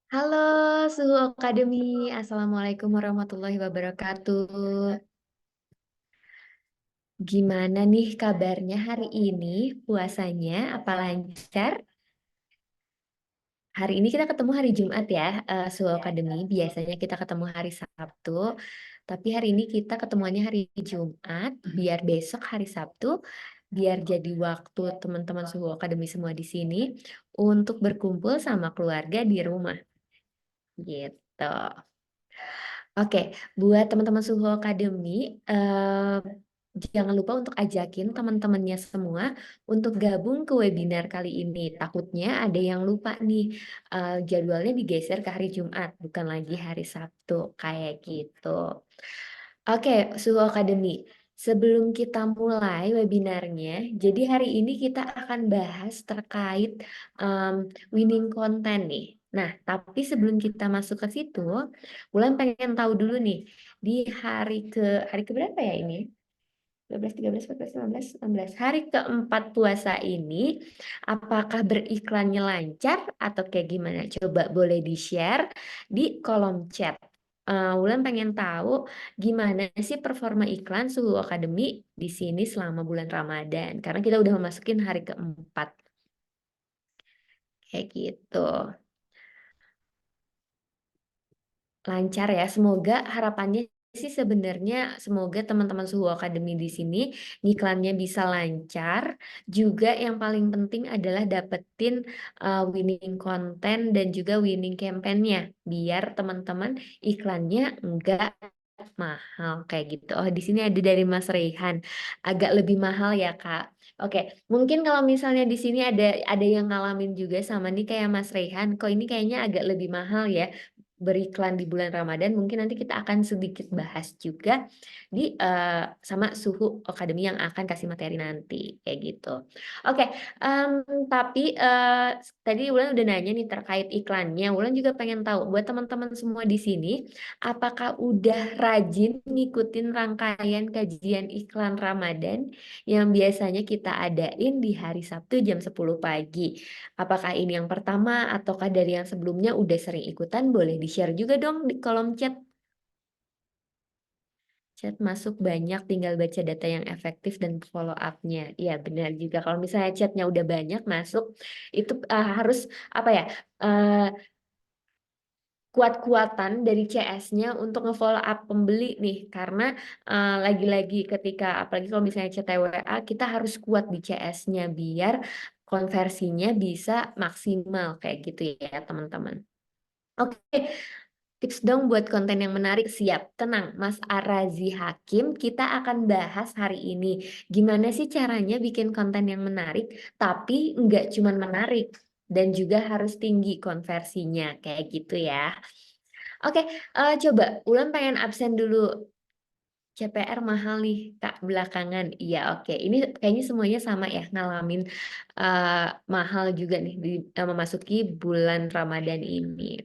Halo Suhu Akademi, Assalamualaikum warahmatullahi wabarakatuh. Gimana nih kabarnya hari ini? Puasanya apa lancar? Hari ini kita ketemu hari Jumat ya, Suhu Akademi. Biasanya kita ketemu hari Sabtu, tapi hari ini kita ketemuannya hari Jumat, biar besok hari Sabtu, biar jadi waktu teman-teman Suhu Akademi semua di sini untuk berkumpul sama keluarga di rumah. Gitu. Oke, buat teman-teman Suhu Academy, jangan lupa untuk ajakin teman-temannya semua untuk gabung ke webinar kali ini. Takutnya ada yang lupa nih, jadwalnya digeser ke hari Jumat, bukan lagi hari Sabtu, kayak gitu. Oke, Suhu Academy. Sebelum kita mulai webinarnya, jadi hari ini kita akan bahas terkait winning content nih. Nah, tapi sebelum kita masuk ke situ, Wulan pengen tahu dulu nih, di hari ke berapa ya ini? 12, 13, 14, 15, 16. Hari keempat puasa ini, apakah beriklannya lancar atau kayak gimana? Coba boleh di-share di kolom chat. Wulan pengen tahu gimana sih performa iklan Suhu Akademi di sini selama bulan Ramadan. Karena kita udah memasukin hari keempat. Kayak gitu. Lancar ya. Semoga harapannya sih sebenarnya semoga teman-teman Suhu Akademi di sini iklannya bisa lancar. Juga yang paling penting adalah dapetin winning content dan juga winning campaign-nya biar teman-teman iklannya enggak mahal kayak gitu. Oh, di sini ada dari Mas Reihan. Agak lebih mahal ya, Kak. Oke, mungkin kalau misalnya di sini ada yang ngalamin juga sama nih kayak Mas Reihan, kok ini kayaknya agak lebih mahal ya beriklan di bulan Ramadan. Mungkin nanti kita akan sedikit bahas juga di sama Suhu Akademi yang akan kasih materi nanti kayak gitu. Oke, em, tapi tadi Wulan udah nanya nih terkait iklannya. Wulan juga pengen tahu buat teman-teman semua di sini, apakah udah rajin ngikutin rangkaian kajian iklan Ramadan yang biasanya kita adain di hari Sabtu jam 10 pagi? Apakah ini yang pertama ataukah dari yang sebelumnya udah sering ikutan? Boleh di-share juga dong di kolom chat. Chat masuk banyak, tinggal baca data yang efektif dan follow up-nya. Iya, benar juga. Kalau misalnya chatnya udah banyak masuk, itu harus apa ya? eh, Kuat-kuatan dari CS-nya untuk nge-follow up pembeli nih. Karena lagi-lagi ketika, apalagi kalau misalnya chat WA, kita harus kuat di CS-nya biar konversinya bisa maksimal kayak gitu ya, teman-teman. Oke, tips dong buat konten yang menarik. Siap, tenang, Mas Arazi Hakim. Kita akan bahas hari ini. Gimana sih caranya bikin konten yang menarik, tapi nggak cuman menarik, dan juga harus tinggi konversinya, kayak gitu ya. Oke, coba Ulan pengen absen dulu. CPR mahal nih, Kak, belakangan. Iya, oke. Ini kayaknya semuanya sama ya, ngalamin eh, mahal juga nih di memasuki bulan Ramadan ini.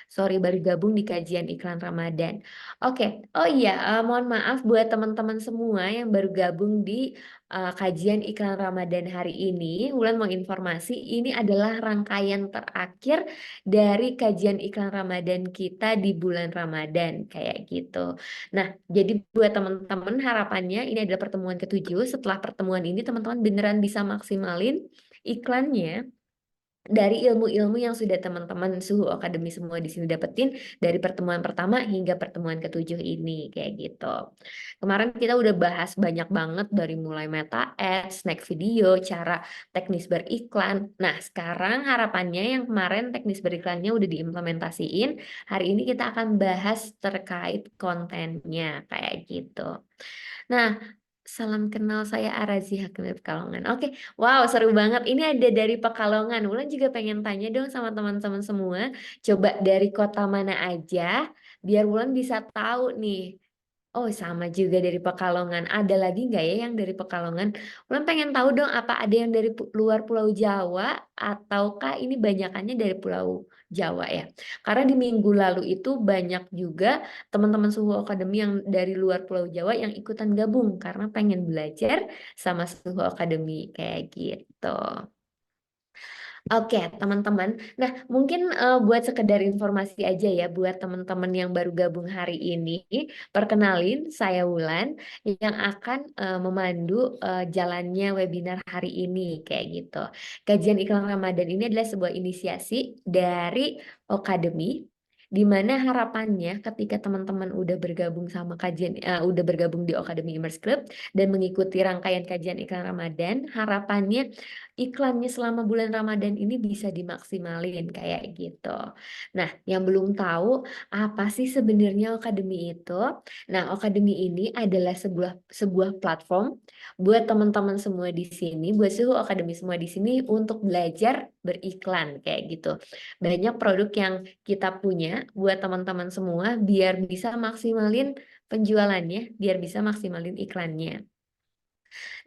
Sorry, baru gabung di kajian iklan Ramadan. Oke, oh iya, mohon maaf buat teman-teman semua yang baru gabung di kajian iklan Ramadan hari ini. Wulan mau informasi, ini adalah rangkaian terakhir dari kajian iklan Ramadan kita di bulan Ramadan, kayak gitu. Nah, jadi buat teman-teman harapannya ini adalah pertemuan ketujuh. Setelah pertemuan ini, teman-teman beneran bisa maksimalin iklannya dari ilmu-ilmu yang sudah teman-teman Suhu Akademi semua di sini dapetin dari pertemuan pertama hingga pertemuan ketujuh ini kayak gitu. Kemarin kita udah bahas banyak banget dari mulai meta ads, snack video, cara teknis beriklan. Nah, sekarang harapannya yang kemarin teknis beriklannya udah diimplementasiin, hari ini kita akan bahas terkait kontennya kayak gitu. Nah, salam kenal, saya Arazi Hakim dari Pekalongan. Oke, wow, seru banget. Ini ada dari Pekalongan. Wulan juga pengen tanya dong sama teman-teman semua. Coba dari kota mana aja, biar Wulan bisa tahu nih. Oh, sama juga dari Pekalongan. Ada lagi nggak ya yang dari Pekalongan? Wulan pengen tahu dong, apa ada yang dari luar Pulau Jawa, ataukah ini banyakannya dari Pulau Jawa ya? Karena di minggu lalu itu banyak juga teman-teman Suhu Akademi yang dari luar Pulau Jawa yang ikutan gabung karena pengen belajar sama Suhu Akademi kayak gitu. Oke, teman-teman. Nah, mungkin buat sekedar informasi aja ya, buat teman-teman yang baru gabung hari ini, perkenalin saya Wulan yang akan memandu jalannya webinar hari ini, kayak gitu. Kajian Iklan Ramadan ini adalah sebuah inisiasi dari Okademi, di mana harapannya ketika teman-teman udah bergabung sama udah bergabung di Okademi Immerse Club dan mengikuti rangkaian kajian Iklan Ramadan, harapannya iklannya selama bulan Ramadan ini bisa dimaksimalin kayak gitu. Nah, yang belum tahu apa sih sebenarnya Akademi itu? Nah, Akademi ini adalah sebuah sebuah platform buat teman-teman semua di sini, buat seluruh Akademi semua di sini untuk belajar beriklan kayak gitu. Banyak produk yang kita punya buat teman-teman semua biar bisa maksimalin penjualannya, biar bisa maksimalin iklannya.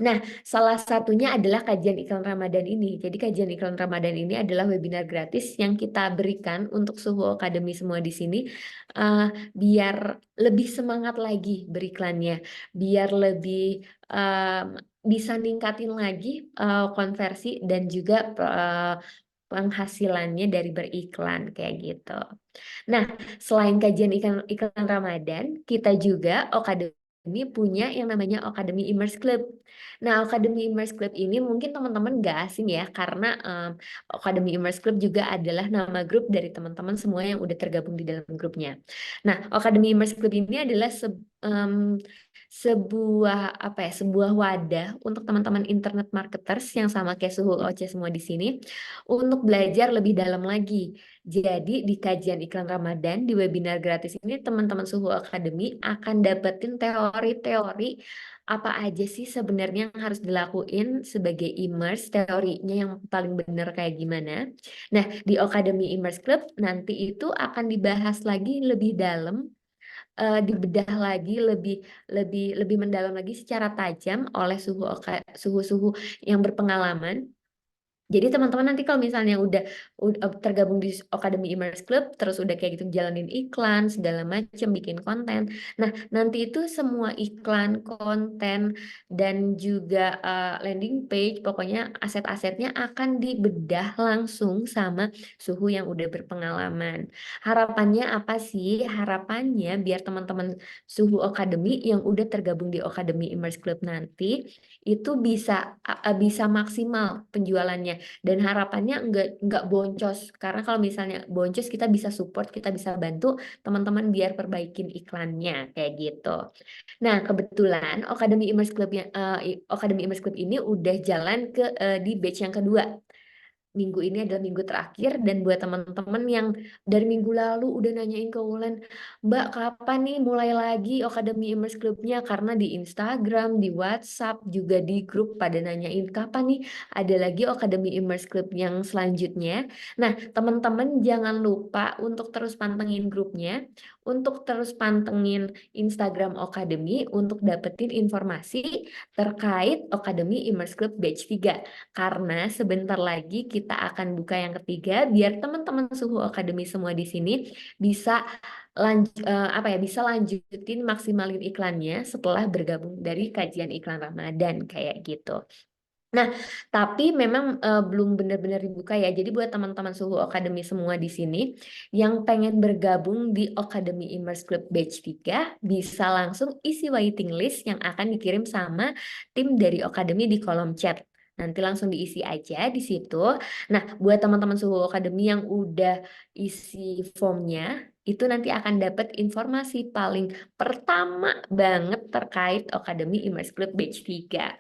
Nah, salah satunya adalah kajian iklan Ramadan ini. Jadi kajian iklan Ramadan ini adalah webinar gratis yang kita berikan untuk Suhu Akademi semua di sini, eh, biar lebih semangat lagi beriklannya, biar lebih bisa ningkatin lagi konversi dan juga penghasilannya dari beriklan kayak gitu. Nah, selain kajian iklan, iklan Ramadan, kita juga Okademi punya yang namanya Okademi Immerse Club. Nah, Okademi Immerse Club ini mungkin teman-teman gak asing ya, karena Okademi Immerse Club juga adalah nama grup dari teman-teman semua yang udah tergabung di dalam grupnya. Nah, Okademi Immerse Club ini adalah sebuah apa ya, sebuah wadah untuk teman-teman internet marketers yang sama kayak Suhu Oce semua di sini untuk belajar lebih dalam lagi. Jadi di kajian iklan Ramadan di webinar gratis ini teman-teman Suhu Akademi akan dapetin teori-teori apa aja sih sebenarnya yang harus dilakuin sebagai immerse, teorinya yang paling benar kayak gimana. Nah, di Akademi Immerse Club nanti itu akan dibahas lagi lebih dalam, dibedah lagi lebih lebih lebih mendalam lagi secara tajam oleh suhu-suhu yang berpengalaman. Jadi teman-teman nanti kalau misalnya udah tergabung di Academy Immerse Club, terus udah kayak gitu jalanin iklan, segala macam, bikin konten. Nah, nanti itu semua iklan, konten, dan juga landing page, pokoknya aset-asetnya akan dibedah langsung sama suhu yang udah berpengalaman. Harapannya apa sih? Harapannya biar teman-teman suhu Academy yang udah tergabung di Academy Immerse Club nanti, itu bisa maksimal penjualannya dan harapannya nggak boncos karena kalau misalnya boncos kita bisa support, kita bisa bantu teman-teman biar perbaikin iklannya kayak gitu. Nah, kebetulan Academy Immerse Club ini udah jalan di batch yang kedua. Minggu ini adalah minggu terakhir dan buat teman-teman yang dari minggu lalu udah nanyain ke Wulan, Mbak kapan nih mulai lagi Academy Immerse Club-nya? Karena di Instagram, di WhatsApp, juga di grup pada nanyain kapan nih ada lagi Academy Immerse Club yang selanjutnya. Nah, teman-teman jangan lupa untuk terus pantengin grupnya, untuk terus pantengin Instagram Academy untuk dapetin informasi terkait Academy Immerse Club Batch 3. Karena sebentar lagi kita akan buka yang ketiga biar teman-teman Suhu Akademi semua di sini bisa bisa lanjutin maksimalin iklannya setelah bergabung dari kajian iklan Ramadan kayak gitu. Nah, tapi memang belum benar-benar dibuka ya. Jadi buat teman-teman Suhu Akademi semua di sini yang pengen bergabung di Academy Immerse Club Batch 3 bisa langsung isi waiting list yang akan dikirim sama tim dari Akademi di kolom chat. Nanti langsung diisi aja di situ. Nah, buat teman-teman Suhu Akademi yang udah isi formnya, itu nanti akan dapat informasi paling pertama banget terkait Academy Immerse Club Batch 3.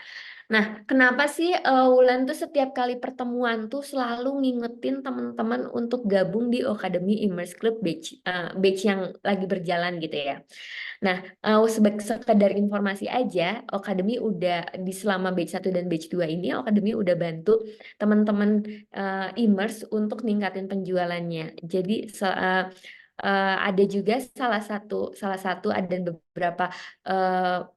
Nah, kenapa sih Wulan tuh setiap kali pertemuan tuh selalu ngingetin teman-teman untuk gabung di Academy Immerse Club batch yang lagi berjalan gitu ya. Nah, sebagai sekedar informasi aja, Academy udah di selama batch 1 dan batch 2 ini Academy udah bantu teman-teman Immerse untuk ningkatin penjualannya. Jadi ada juga salah satu ada beberapa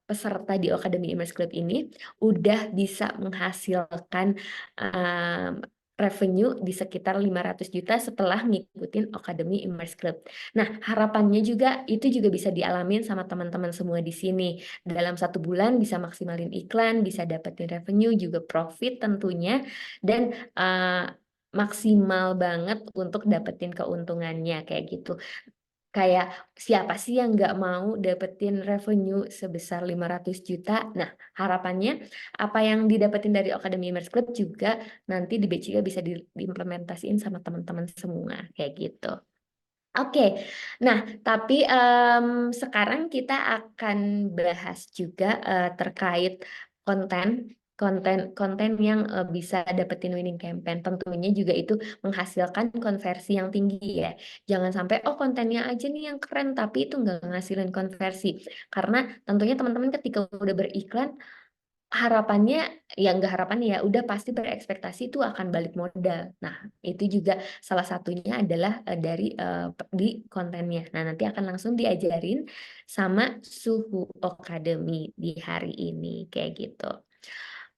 peserta di Academy Immerse Club ini udah bisa menghasilkan um, revenue di sekitar 500 juta setelah ngikutin Academy Immerse Club. Nah, harapannya juga itu juga bisa dialamin sama teman-teman semua di sini. Dalam 1 bulan bisa maksimalin iklan, bisa dapetin revenue, juga profit tentunya. Dan maksimal banget untuk dapetin keuntungannya kayak gitu. Kayak siapa sih yang nggak mau dapetin revenue sebesar 500 juta? Nah, harapannya apa yang didapetin dari Academy Immerse Club juga nanti di B3 bisa diimplementasiin sama teman-teman semua kayak gitu. Oke, nah tapi sekarang kita akan bahas juga terkait konten yang bisa dapetin winning campaign. Tentunya juga itu menghasilkan konversi yang tinggi ya. Jangan sampai oh kontennya aja nih yang keren tapi itu nggak ngasilin konversi. Karena tentunya teman-teman ketika udah beriklan harapannya ya enggak harapannya ya udah pasti berekspektasi itu akan balik modal. Nah, itu juga salah satunya adalah dari di kontennya. Nah, nanti akan langsung diajarin sama Suhu Academy di hari ini kayak gitu.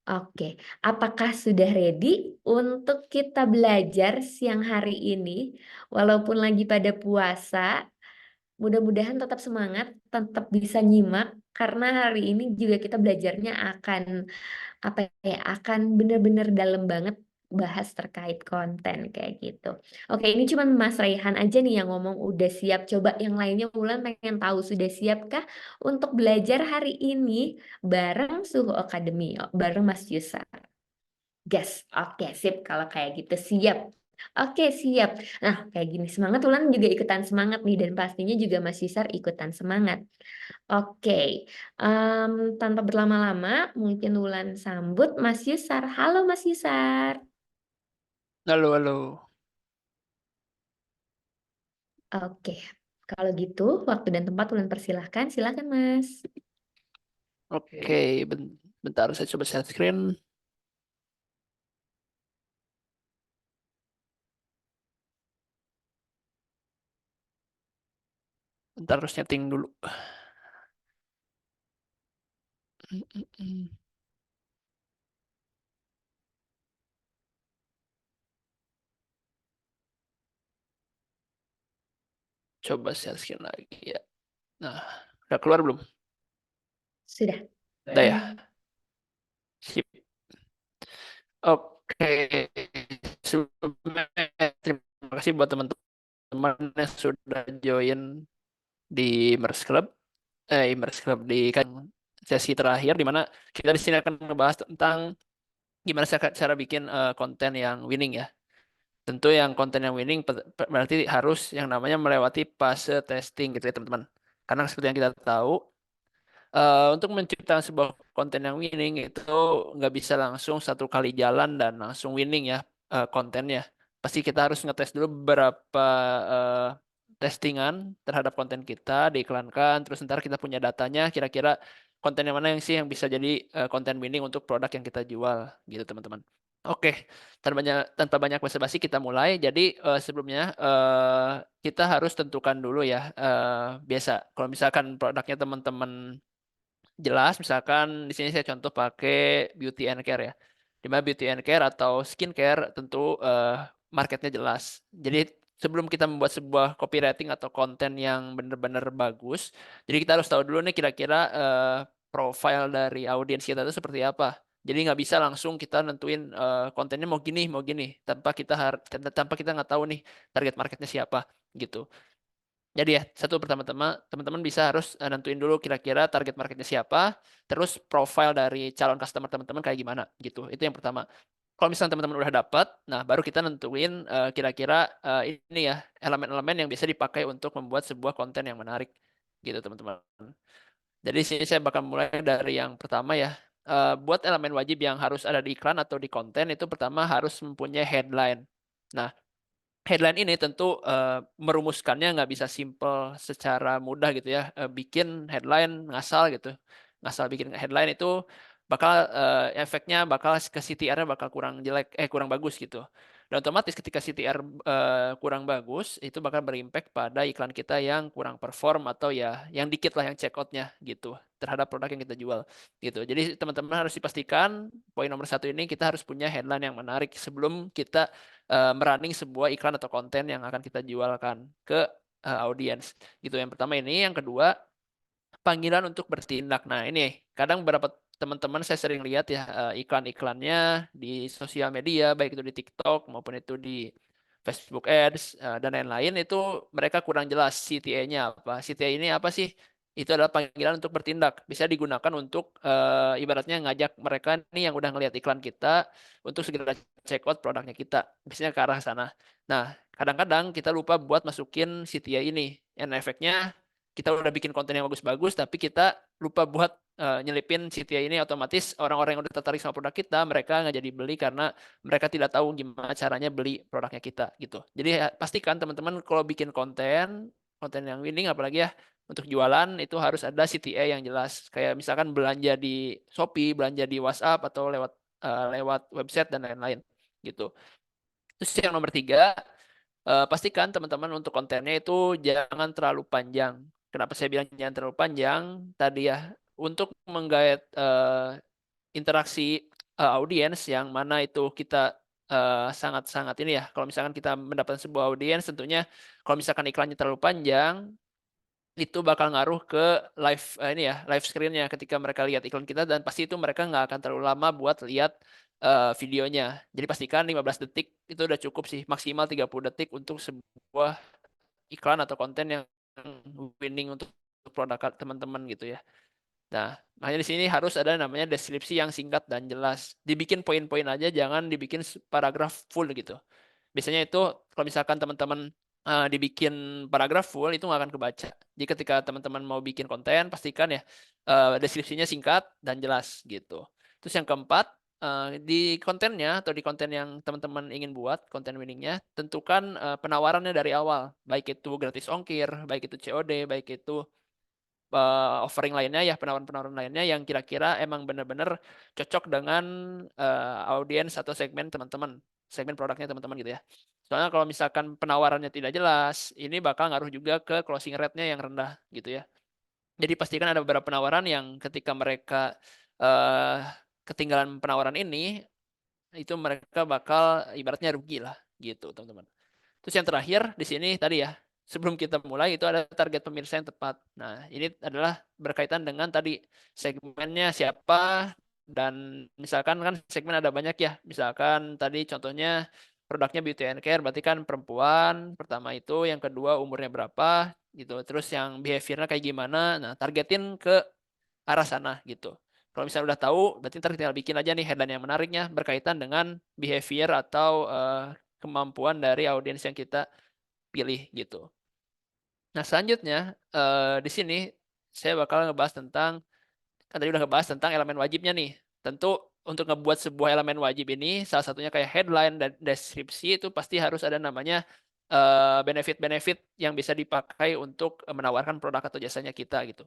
Oke, apakah sudah ready untuk kita belajar siang hari ini? Walaupun lagi pada puasa, mudah-mudahan tetap semangat, tetap bisa nyimak karena hari ini juga kita belajarnya akan apa ya, akan bener-bener dalam banget bahas terkait konten kayak gitu. Oke, ini cuma Mas Raihan aja nih yang ngomong udah siap. Coba yang lainnya Wulan pengen tahu sudah siapkah untuk belajar hari ini bareng Suhu Academy, bareng Mas Yusar. Gas, oke sip kalau kayak gitu siap. Oke siap. Nah kayak gini semangat Wulan juga ikutan semangat nih dan pastinya juga Mas Yusar ikutan semangat. Oke, tanpa berlama-lama, mungkin Wulan sambut Mas Yusar. Halo Mas Yusar. Halo, halo. Oke, kalau gitu waktu dan tempat Wulan persilahkan. Silakan Mas. Oke, bentar saya coba share screen. Bentar harus nyeting dulu. Coba share screen lagi ya. Nah, udah keluar belum? Sudah. Udah ya? Sip. Oke. Sebelumnya terima kasih buat teman-teman yang sudah join di Immerse Club. Immerse Club di sesi terakhir di mana kita di sini akan ngebahas tentang gimana cara bikin konten yang winning ya. Tentu yang konten yang winning berarti harus yang namanya melewati fase testing gitu ya teman-teman. Karena seperti yang kita tahu, untuk menciptakan sebuah konten yang winning itu nggak bisa langsung satu kali jalan dan langsung winning ya kontennya. Pasti kita harus ngetes dulu beberapa eh, testingan terhadap konten kita, diiklankan, terus ntar kita punya datanya, kira-kira konten yang mana yang sih yang bisa jadi konten winning untuk produk yang kita jual gitu teman-teman. Oke, tanpa banyak basa-basi kita mulai. Jadi sebelumnya kita harus tentukan dulu ya. Biasa kalau misalkan produknya teman-teman jelas, misalkan di sini saya contoh pakai beauty and care ya. Di mana beauty and care atau skincare tentu marketnya jelas. Jadi sebelum kita membuat sebuah copywriting atau konten yang benar-benar bagus, jadi kita harus tahu dulu nih kira-kira profile dari audiens kita itu seperti apa. Jadi nggak bisa langsung kita nentuin kontennya mau gini tanpa kita nggak tahu nih target marketnya siapa gitu. Jadi ya, satu pertama-tama teman-teman bisa harus nentuin dulu kira-kira target marketnya siapa, terus profile dari calon customer teman-teman kayak gimana gitu. Itu yang pertama. Kalau misalnya teman-teman udah dapat, nah baru kita nentuin kira-kira ini ya elemen-elemen yang bisa dipakai untuk membuat sebuah konten yang menarik gitu teman-teman. Jadi sini saya bakal mulai dari yang pertama ya. Buat elemen wajib yang harus ada di iklan atau di konten itu pertama harus mempunyai headline. Nah, headline ini tentu merumuskannya nggak bisa simple secara mudah gitu ya. Bikin headline ngasal gitu. Ngasal bikin headline itu bakal efeknya bakal ke CTR-nya bakal kurang jelek, kurang bagus gitu. Dan otomatis ketika CTR kurang bagus, itu bakal berimpact pada iklan kita yang kurang perform atau ya yang dikit lah yang check out-nya gitu terhadap produk yang kita jual gitu. Jadi teman-teman harus dipastikan poin nomor satu ini kita harus punya headline yang menarik sebelum kita merunning sebuah iklan atau konten yang akan kita jualkan ke audiens gitu. Yang pertama ini, yang kedua panggilan untuk bertindak. Nah ini kadang beberapa teman-teman saya sering lihat ya iklan-iklannya di sosial media, baik itu di TikTok maupun itu di Facebook Ads dan lain-lain itu mereka kurang jelas CTA-nya apa. CTA ini apa sih? Itu adalah panggilan untuk bertindak. Bisa digunakan untuk ibaratnya ngajak mereka nih yang udah ngelihat iklan kita untuk segera check out produknya kita. Biasanya ke arah sana. Nah, kadang-kadang kita lupa buat masukin CTA ini. Dan efeknya kita udah bikin konten yang bagus-bagus, tapi kita lupa buat nyelipin CTA ini, otomatis orang-orang yang udah tertarik sama produk kita, mereka nggak jadi beli karena mereka tidak tahu gimana caranya beli produknya kita gitu. Jadi pastikan teman-teman kalau bikin konten, konten yang winning apalagi ya untuk jualan itu harus ada CTA yang jelas. Kayak misalkan belanja di Shopee, belanja di WhatsApp atau lewat website dan lain-lain gitu. Terus yang nomor tiga, pastikan teman-teman untuk kontennya itu jangan terlalu panjang. Kenapa saya bilang jangan terlalu panjang? Tadi ya, untuk menggait interaksi audiens yang mana itu kita sangat-sangat ini ya. Kalau misalkan kita mendapatkan sebuah audiens, tentunya kalau misalkan iklannya terlalu panjang, itu bakal ngaruh ke live ini ya, live screen-nya ketika mereka lihat iklan kita dan pasti itu mereka nggak akan terlalu lama buat lihat videonya. Jadi pastikan 15 detik itu udah cukup sih, maksimal 30 detik untuk sebuah iklan atau konten yang winning untuk produk teman-teman gitu ya. Nah, makanya di sini harus ada namanya deskripsi yang singkat dan jelas. Dibikin poin-poin aja, jangan dibikin paragraf full gitu. Biasanya itu kalau misalkan teman-teman dibikin paragraf full itu nggak akan kebaca. Jadi ketika teman-teman mau bikin konten, pastikan ya deskripsinya singkat dan jelas gitu. Terus yang keempat, di kontennya atau di konten yang teman-teman ingin buat, konten winningnya, tentukan penawarannya dari awal. Baik itu gratis ongkir, baik itu COD, baik itu offering lainnya ya, penawaran-penawaran lainnya yang kira-kira emang benar-benar cocok dengan audiens atau segmen teman-teman, segmen produknya teman-teman gitu ya. Soalnya kalau misalkan penawarannya tidak jelas, ini bakal ngaruh juga ke closing rate-nya yang rendah gitu ya. Jadi pastikan ada beberapa penawaran yang ketika mereka uh, ketinggalan penawaran ini, itu mereka bakal ibaratnya rugi lah gitu teman-teman. Terus yang terakhir di sini tadi ya, sebelum kita mulai itu ada target pemirsa yang tepat. Nah, ini adalah berkaitan dengan tadi segmennya siapa dan misalkan kan segmen ada banyak ya. Misalkan tadi contohnya produknya beauty and care berarti kan perempuan pertama itu, yang kedua umurnya berapa gitu. Terus yang behaviornya kayak gimana. Nah, targetin ke arah sana gitu. Kalau misalnya udah tahu, berarti ntar tinggal bikin aja nih headline yang menariknya berkaitan dengan behavior atau kemampuan dari audiens yang kita pilih gitu. Nah, selanjutnya di sini saya bakal ngebahas tentang, kan tadi udah ngebahas tentang elemen wajibnya nih. Tentu untuk ngebuat sebuah elemen wajib ini, salah satunya kayak headline dan deskripsi itu pasti harus ada namanya benefit-benefit yang bisa dipakai untuk menawarkan produk atau jasanya kita gitu.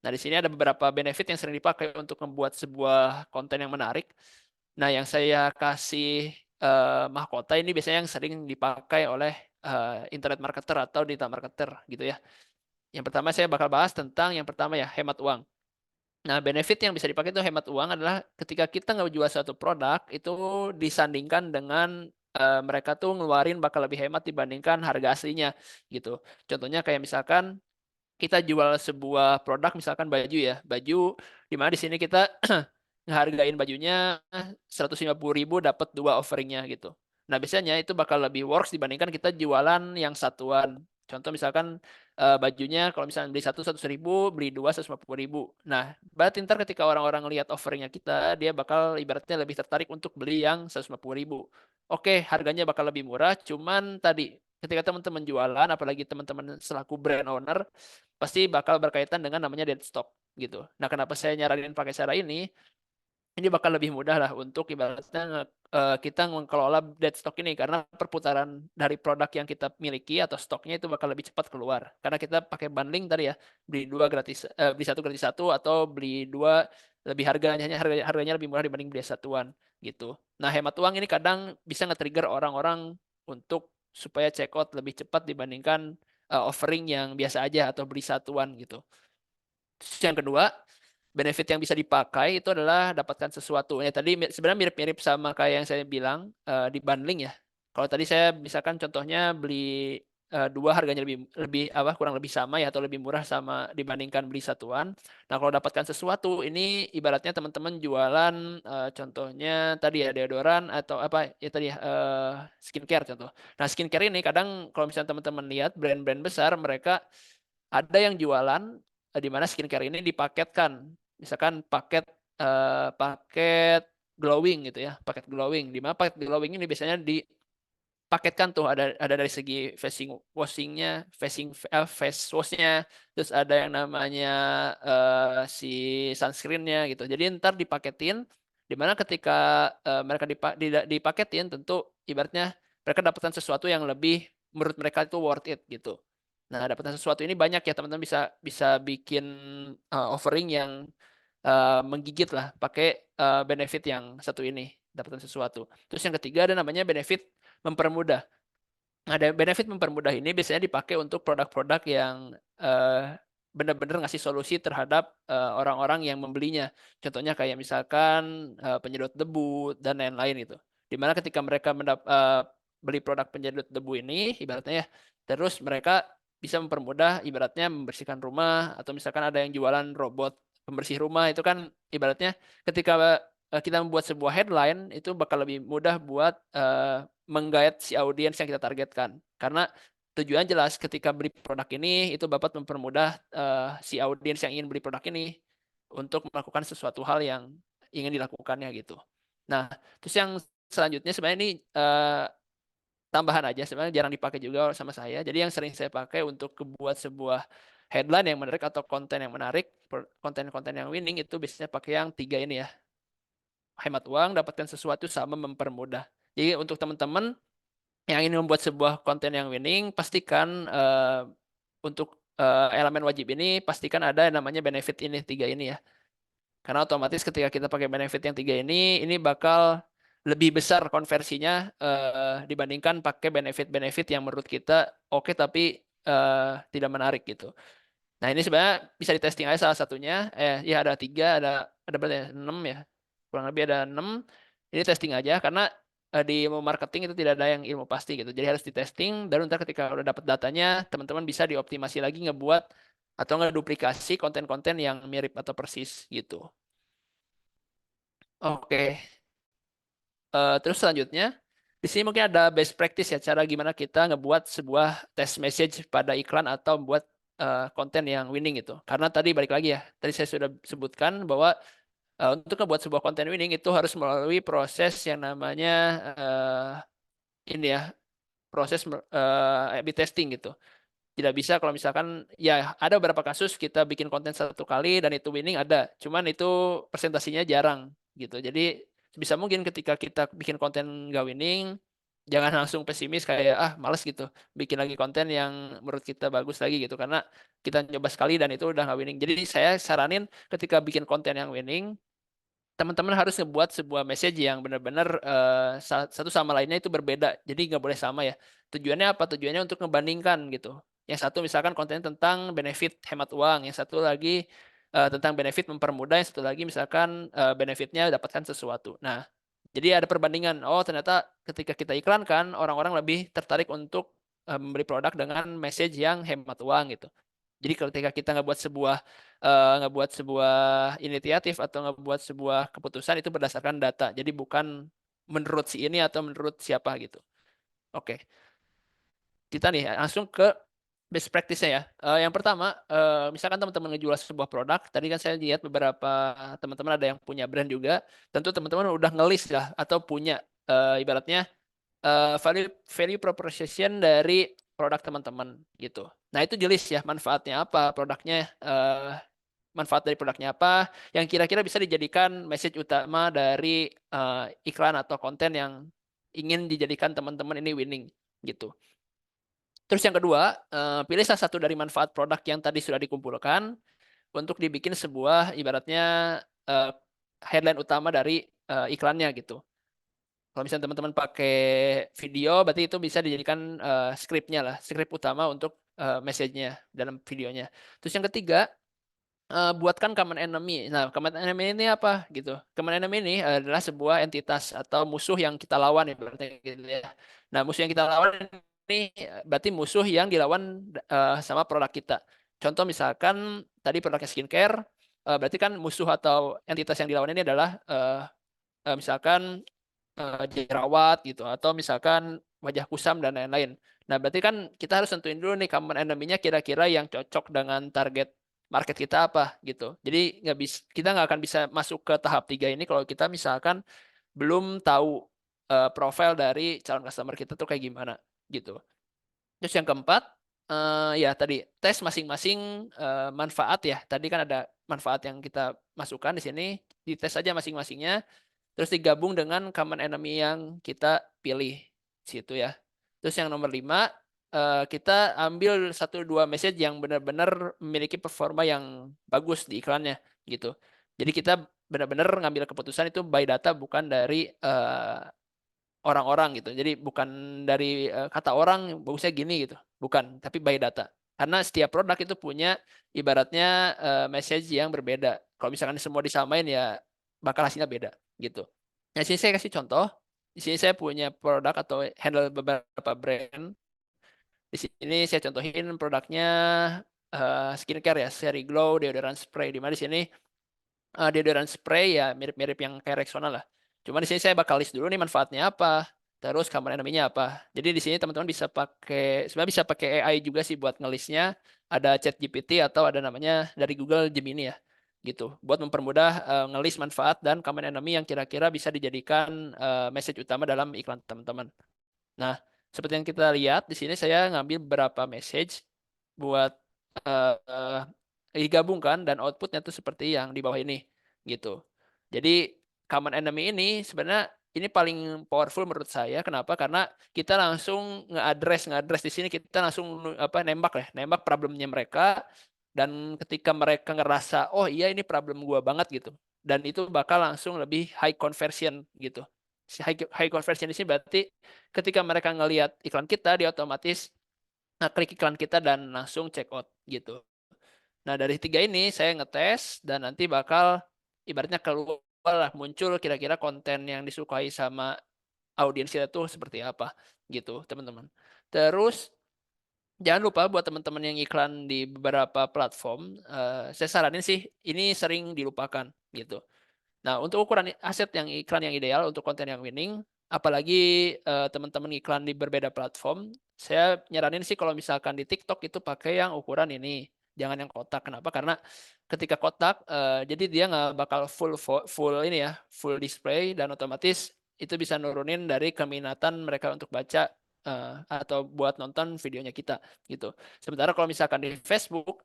Nah, di sini ada beberapa benefit yang sering dipakai untuk membuat sebuah konten yang menarik. Nah, yang saya kasih mahkota ini biasanya yang sering dipakai oleh internet marketer atau digital marketer gitu ya. Yang pertama saya bakal bahas tentang yang pertama ya, hemat uang. Nah, benefit yang bisa dipakai itu hemat uang adalah ketika kita ngejual suatu produk itu disandingkan dengan mereka tuh ngeluarin bakal lebih hemat dibandingkan harga aslinya gitu. Contohnya kayak misalkan kita jual sebuah produk misalkan baju ya, baju di mana di sini kita ngehargain bajunya 150.000 dapat dua offeringnya gitu. Nah, biasanya itu bakal lebih works dibandingkan kita jualan yang satuan. Contoh misalkan bajunya kalau misalnya beli satu 100.000, beli dua 150.000. Nah, berarti ntar ketika orang-orang lihat offeringnya kita, dia bakal ibaratnya lebih tertarik untuk beli yang 150.000. Oke, harganya bakal lebih murah, cuman tadi ketika teman-teman jualan, apalagi teman-teman selaku brand owner, pasti bakal berkaitan dengan namanya dead stock gitu. Nah, kenapa saya nyaranin pakai cara ini? Ini bakal lebih mudah lah untuk ibaratnya kita mengelola dead stock ini karena perputaran dari produk yang kita miliki atau stoknya itu bakal lebih cepat keluar. Karena kita pakai bundling tadi ya, beli dua gratis, beli satu gratis satu atau beli dua lebih harganya lebih murah dibanding beli satuan gitu. Nah, hemat uang ini kadang bisa nge-trigger orang-orang untuk supaya check out lebih cepat dibandingkan offering yang biasa aja atau beli satuan gitu. Terus yang kedua, benefit yang bisa dipakai itu adalah dapatkan sesuatu. Ya tadi sebenarnya mirip-mirip sama kayak yang saya bilang di bundling ya. Kalau tadi saya misalkan contohnya beli dua harganya lebih lebih apa kurang lebih sama ya atau lebih murah sama dibandingkan beli satuan. Nah, kalau dapatkan sesuatu ini ibaratnya teman-teman jualan contohnya tadi ya deodoran atau apa ya tadi ya skincare contoh. Nah, skincare ini kadang kalau misalnya teman-teman lihat brand-brand besar mereka ada yang jualan di mana skincare ini dipaketkan. Misalkan paket glowing gitu ya, paket glowing. Di mana paket glowing ini biasanya dipaketkan tuh ada dari segi facing washingnya, face washnya, terus ada yang namanya si sunscreennya gitu. Jadi ntar dipaketin, dimana ketika mereka dipaketin, tentu ibaratnya mereka dapatkan sesuatu yang lebih menurut mereka itu worth it gitu. Nah, dapatkan sesuatu ini banyak ya teman-teman bisa bisa bikin offering yang menggigit lah pakai benefit yang satu ini dapatkan sesuatu. Terus yang ketiga ada namanya benefit mempermudah. Nah, ada benefit mempermudah ini biasanya dipakai untuk produk-produk yang benar-benar ngasih solusi terhadap orang-orang yang membelinya. Contohnya kayak misalkan penyedot debu dan lain-lain itu. Dimana ketika mereka beli produk penyedot debu ini, ibaratnya ya, terus mereka bisa mempermudah, ibaratnya membersihkan rumah atau misalkan ada yang jualan robot pembersih rumah itu kan ibaratnya ketika kita membuat sebuah headline itu bakal lebih mudah buat menggait si audiens yang kita targetkan. Karena tujuan jelas ketika beli produk ini itu dapat mempermudah si audiens yang ingin beli produk ini untuk melakukan sesuatu hal yang ingin dilakukannya gitu. Nah, terus yang selanjutnya sebenarnya ini tambahan aja sebenarnya jarang dipakai juga sama saya. Jadi yang sering saya pakai untuk membuat sebuah headline yang menarik atau konten yang menarik, konten-konten yang winning itu biasanya pakai yang tiga ini ya. Hemat uang, dapatkan sesuatu sama mempermudah. Jadi untuk teman-teman yang ingin membuat sebuah konten yang winning, pastikan untuk elemen wajib ini, pastikan ada yang namanya benefit ini, tiga ini ya. Karena otomatis ketika kita pakai benefit yang tiga ini bakal lebih besar konversinya dibandingkan pakai benefit-benefit yang menurut kita oke tapi tidak menarik gitu. Nah, ini sebenarnya bisa di testing aja salah satunya. Ya ada tiga, ada berapa ya? 6 ya. Kurang lebih ada 6. Ini testing aja karena di ilmu marketing itu tidak ada yang ilmu pasti gitu. Jadi harus di testing dan ntar ketika udah dapat datanya, teman-teman bisa dioptimasi lagi ngebuat atau ngeduplikasi konten-konten yang mirip atau persis gitu. Oke. Terus selanjutnya di sini mungkin ada best practice ya cara gimana kita ngebuat sebuah test message pada iklan atau membuat konten yang winning itu. Karena tadi balik lagi ya, tadi saya sudah sebutkan bahwa untuk ngebuat sebuah konten winning itu harus melalui proses yang namanya ini ya, proses A/B testing gitu. Tidak bisa kalau misalkan ya ada beberapa kasus kita bikin konten satu kali dan itu winning ada, cuman itu presentasinya jarang gitu. Jadi bisa mungkin ketika kita bikin konten nggak winning, jangan langsung pesimis kayak males gitu bikin lagi konten yang menurut kita bagus lagi gitu karena kita nyoba sekali dan itu udah nggak winning. Jadi saya saranin ketika bikin konten yang winning teman-teman harus ngebuat sebuah message yang benar-benar satu sama lainnya itu berbeda. Jadi nggak boleh sama ya. Tujuannya apa? Tujuannya untuk ngebandingkan gitu. Yang satu misalkan konten tentang benefit hemat uang, yang satu lagi tentang benefit mempermudah, yang satu lagi misalkan benefitnya dapatkan sesuatu. Nah, jadi ada perbandingan. Oh, ternyata ketika kita iklankan, orang-orang lebih tertarik untuk membeli produk dengan message yang hemat uang gitu. Jadi ketika kita ngebuat sebuah inisiatif atau ngebuat sebuah keputusan itu berdasarkan data. Jadi bukan menurut si ini atau menurut siapa gitu. Oke, kita nih langsung ke best practice-nya ya. Yang pertama, misalkan teman-teman ngejual sebuah produk, tadi kan saya lihat beberapa teman-teman ada yang punya brand juga. Tentu teman-teman udah ngelis lah atau punya ibaratnya value value proposition dari produk teman-teman gitu. Nah, itu jelas ya manfaatnya apa, produknya manfaat dari produknya apa yang kira-kira bisa dijadikan message utama dari iklan atau konten yang ingin dijadikan teman-teman ini winning gitu. Terus yang kedua, pilih salah satu dari manfaat produk yang tadi sudah dikumpulkan untuk dibikin sebuah ibaratnya eh, headline utama dari iklannya gitu. Kalau misalnya teman-teman pakai video, berarti itu bisa dijadikan skripnya lah, skrip utama untuk message-nya dalam videonya. Terus yang ketiga, buatkan common enemy. Nah, common enemy ini apa gitu? Common enemy ini adalah sebuah entitas atau musuh yang kita lawan ya berarti gitu ya. Nah, musuh yang kita lawan berarti musuh yang dilawan sama produk kita. Contoh misalkan tadi produknya skincare, berarti kan musuh atau entitas yang dilawan ini adalah misalkan jerawat gitu, atau misalkan wajah kusam dan lain-lain. Nah, berarti kan kita harus tentuin dulu nih common enemy-nya kira-kira yang cocok dengan target market kita apa gitu. Jadi kita nggak akan bisa masuk ke tahap 3 ini kalau kita misalkan belum tahu profil dari calon customer kita tuh kayak gimana gitu. Terus yang keempat, ya tadi tes masing-masing manfaat ya. Tadi kan ada manfaat yang kita masukkan di sini, dites aja masing-masingnya, terus digabung dengan common enemy yang kita pilih situ ya. Terus yang nomor 5, kita ambil 1-2 message yang benar-benar memiliki performa yang bagus di iklannya gitu. Jadi kita benar-benar ngambil keputusan itu by data, bukan dari orang-orang gitu. Jadi bukan dari kata orang bagusnya gini gitu. Bukan, tapi by data. Karena setiap produk itu punya ibaratnya message yang berbeda. Kalau misalkan semua disamain ya bakal hasilnya beda gitu. Nah, di sini saya kasih contoh. Di sini saya punya produk atau handle beberapa brand. Di sini saya contohin produknya skincare ya, Seri Glow deodorant spray. Di mana di sini deodorant spray ya mirip-mirip yang kayak Rexona lah. Cuma di sini saya bakal list dulu nih manfaatnya apa, terus common enemy-nya apa. Jadi di sini teman-teman bisa pakai, sebenarnya bisa pakai AI juga sih buat ngelistnya. Ada ChatGPT atau ada namanya dari Google Gemini ya, gitu. Buat mempermudah ngelist manfaat dan common enemy yang kira-kira bisa dijadikan message utama dalam iklan teman-teman. Nah, seperti yang kita lihat di sini saya ngambil beberapa message buat digabungkan dan outputnya tuh seperti yang di bawah ini gitu. Jadi common enemy ini sebenarnya ini paling powerful menurut saya. Kenapa? Karena kita langsung nge-address di sini kita langsung nembak ya, nembak problemnya mereka, dan ketika mereka ngerasa oh iya ini problem gua banget gitu. Dan itu bakal langsung lebih high conversion gitu. High conversion di sini berarti ketika mereka ngelihat iklan kita, dia otomatis klik iklan kita dan langsung check out gitu. Nah, dari 3 ini saya ngetes dan nanti bakal ibaratnya keluar lah, muncul kira-kira konten yang disukai sama audiens kita tuh seperti apa gitu, teman-teman. Terus jangan lupa buat teman-teman yang iklan di beberapa platform, saya saranin sih ini sering dilupakan gitu. Nah, untuk ukuran aset yang iklan yang ideal untuk konten yang winning, apalagi teman-teman iklan di berbeda platform, saya nyaranin sih kalau misalkan di TikTok itu pakai yang ukuran ini, jangan yang kotak. Kenapa? Karena ketika kotak, jadi dia nggak bakal full ini ya, full display, dan otomatis itu bisa nurunin dari keminatan mereka untuk baca atau buat nonton videonya kita gitu. Sementara kalau misalkan di Facebook,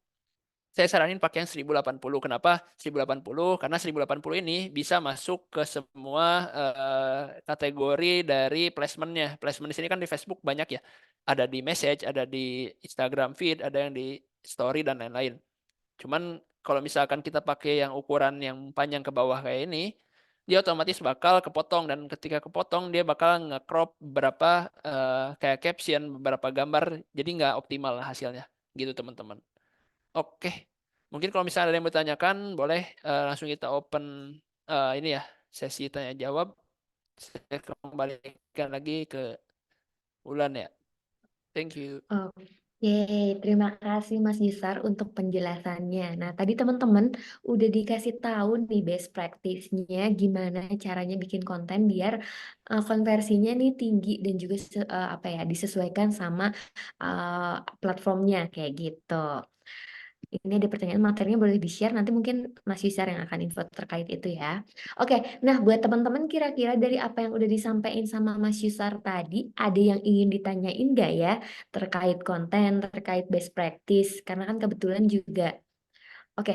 saya saranin pakai yang 1080. Kenapa 1080? Karena 1080 ini bisa masuk ke semua kategori dari placementnya. Placement di sini kan di Facebook banyak ya. Ada di message, ada di Instagram feed, ada yang di story dan lain-lain. Cuman kalau misalkan kita pakai yang ukuran yang panjang ke bawah kayak ini, dia otomatis bakal kepotong, dan ketika kepotong dia bakal nge-crop beberapa kayak caption, beberapa gambar, jadi nggak optimal lah hasilnya. Gitu teman-teman. Oke, mungkin kalau misalnya ada yang bertanyakan, boleh langsung kita open ini ya, sesi tanya jawab. Saya kembalikan lagi ke Ulan ya. Thank you. Oke, terima kasih Mas Yusar untuk penjelasannya. Nah, tadi teman-teman udah dikasih tahu nih best practice-nya gimana caranya bikin konten biar konversinya nih tinggi dan juga apa ya disesuaikan sama platformnya kayak gitu. Ini ada pertanyaan, materinya boleh di-share, nanti mungkin Mas Yusar yang akan info terkait itu ya. Oke, nah buat teman-teman kira-kira dari apa yang udah disampaikan sama Mas Yusar tadi, ada yang ingin ditanyain nggak ya terkait konten, terkait best practice? Karena kan kebetulan juga oke,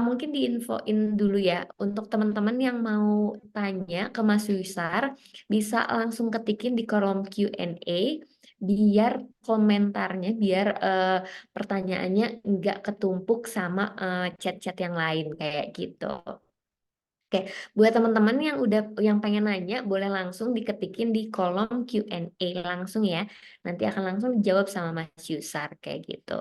mungkin diinfoin dulu ya, untuk teman-teman yang mau tanya ke Mas Wisar, bisa langsung ketikin di kolom Q&A, biar komentarnya, biar pertanyaannya nggak ketumpuk sama chat-chat yang lain, kayak gitu. Oke, buat teman-teman yang yang pengen nanya, boleh langsung diketikin di kolom Q&A langsung ya. Nanti akan langsung dijawab sama Mas Yusar, kayak gitu.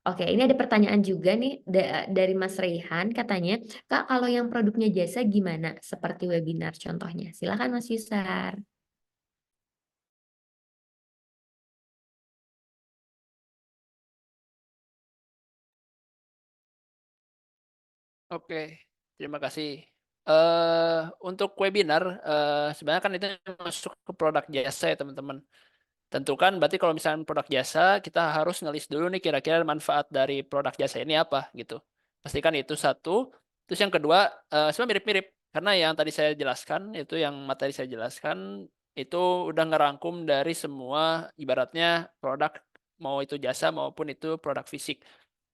Oke, ini ada pertanyaan juga nih dari Mas Rehan, katanya, Kak, kalau yang produknya jasa gimana? Seperti webinar contohnya. Silakan Mas Yusar. Oke, terima kasih. Untuk webinar, sebenarnya kan itu masuk ke produk jasa ya teman-teman. Tentukan berarti kalau misalnya produk jasa, kita harus ngelis dulu nih kira-kira manfaat dari produk jasa ini apa gitu. Pastikan itu satu. Terus yang kedua, sebenarnya mirip-mirip. Karena yang tadi saya jelaskan, itu yang materi saya jelaskan, itu udah ngerangkum dari semua ibaratnya produk, mau itu jasa maupun itu produk fisik.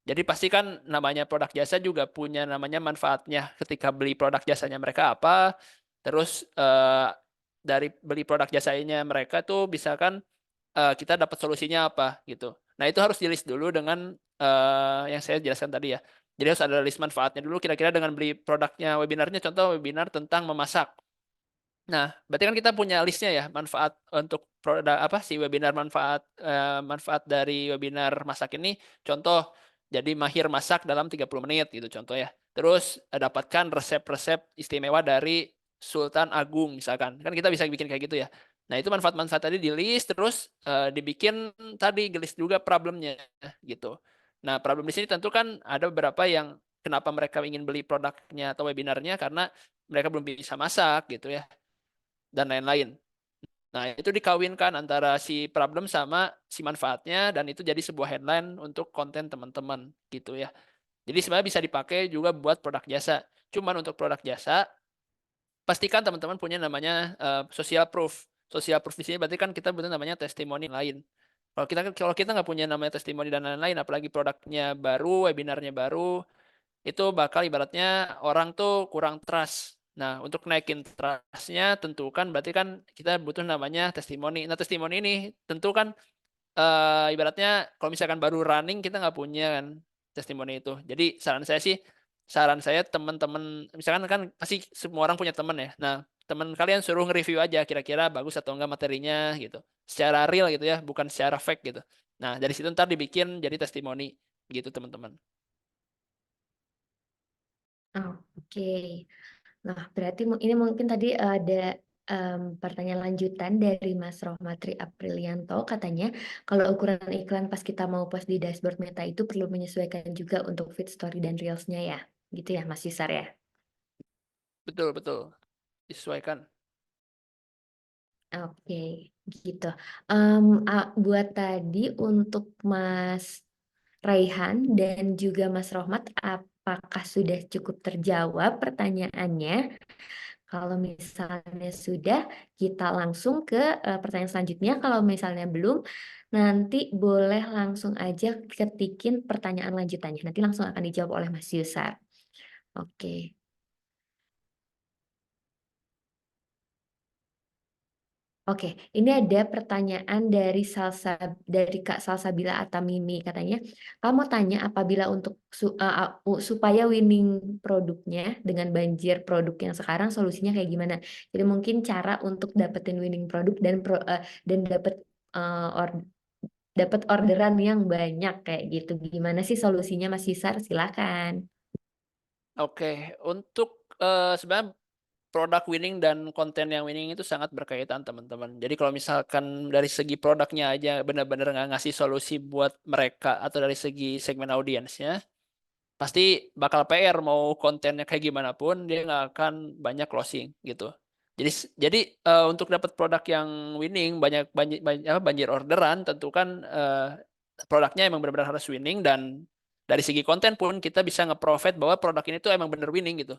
Jadi pasti kan namanya produk jasa juga punya namanya manfaatnya ketika beli produk jasanya mereka apa, terus dari beli produk jasanya mereka tuh bisa kan kita dapat solusinya apa gitu. Nah itu harus di list dulu dengan yang saya jelaskan tadi ya. Jadi harus ada list manfaatnya dulu kira-kira dengan beli produknya webinarnya, contoh webinar tentang memasak. Nah, berarti kan kita punya listnya ya, manfaat untuk produk apa sih webinar manfaat dari webinar masak ini. Contoh, jadi mahir masak dalam 30 menit gitu contoh ya. Terus dapatkan resep-resep istimewa dari Sultan Agung misalkan. Kan kita bisa bikin kayak gitu ya. Nah, itu manfaat-manfaat tadi di list terus dibikin tadi list juga problemnya gitu. Nah, problem di sini tentu kan ada beberapa yang kenapa mereka ingin beli produknya atau webinarnya karena mereka belum bisa masak gitu ya dan lain-lain. Nah, itu dikawinkan antara si problem sama si manfaatnya dan itu jadi sebuah headline untuk konten teman-teman gitu ya. Jadi sebenarnya bisa dipakai juga buat produk jasa. Cuman untuk produk jasa, pastikan teman-teman punya namanya social proof. Social proof di sini berarti kan kita butuh namanya testimoni lain. Kalau kita nggak punya namanya testimoni dan lain-lain, apalagi produknya baru, webinarnya baru, itu bakal ibaratnya orang tuh kurang trust. Nah, untuk naikin trust-nya tentukan berarti kan kita butuh namanya testimoni. Nah, testimoni ini tentu kan ibaratnya kalau misalkan baru running kita nggak punya kan testimoni itu. Jadi saran saya teman-teman misalkan kan pasti semua orang punya teman ya. Nah, teman kalian suruh nge-review aja kira-kira bagus atau enggak materinya gitu. Secara real gitu ya, bukan secara fake gitu. Nah, dari situ ntar dibikin jadi testimoni gitu teman-teman. Oke. Nah, berarti ini mungkin tadi ada pertanyaan lanjutan dari Mas Rohmatri Aprilianto. Katanya, kalau ukuran iklan pas kita mau post di dashboard Meta itu perlu menyesuaikan juga untuk feed story dan reels-nya ya. Gitu ya, Mas Yusar ya? Betul, betul. Disesuaikan. Oke, gitu. Buat tadi untuk Mas Raihan dan juga Mas Rohmat, apakah sudah cukup terjawab pertanyaannya? Kalau misalnya sudah, kita langsung ke pertanyaan selanjutnya. Kalau misalnya belum, nanti boleh langsung aja ketikin pertanyaan lanjutannya. Nanti langsung akan dijawab oleh Mas Yusar. Oke. Oke, ini ada pertanyaan dari Kak Salsabila Atamimi katanya, kamu tanya apabila untuk supaya winning produknya dengan banjir produk yang sekarang solusinya kayak gimana? Jadi mungkin cara untuk dapetin winning produk dan dapat orderan yang banyak kayak gitu. Gimana sih solusinya Mas Yusar? Silakan. Oke, untuk sebenarnya produk winning dan konten yang winning itu sangat berkaitan teman-teman. Jadi kalau misalkan dari segi produknya aja benar-benar nggak ngasih solusi buat mereka atau dari segi segmen audiensnya, pasti bakal PR mau kontennya kayak gimana pun dia nggak akan banyak closing gitu. Jadi untuk dapat produk yang winning banyak banjir, banjir orderan tentu kan produknya emang benar-benar harus winning dan dari segi konten pun kita bisa nge-profit bahwa produk ini tuh emang bener winning gitu.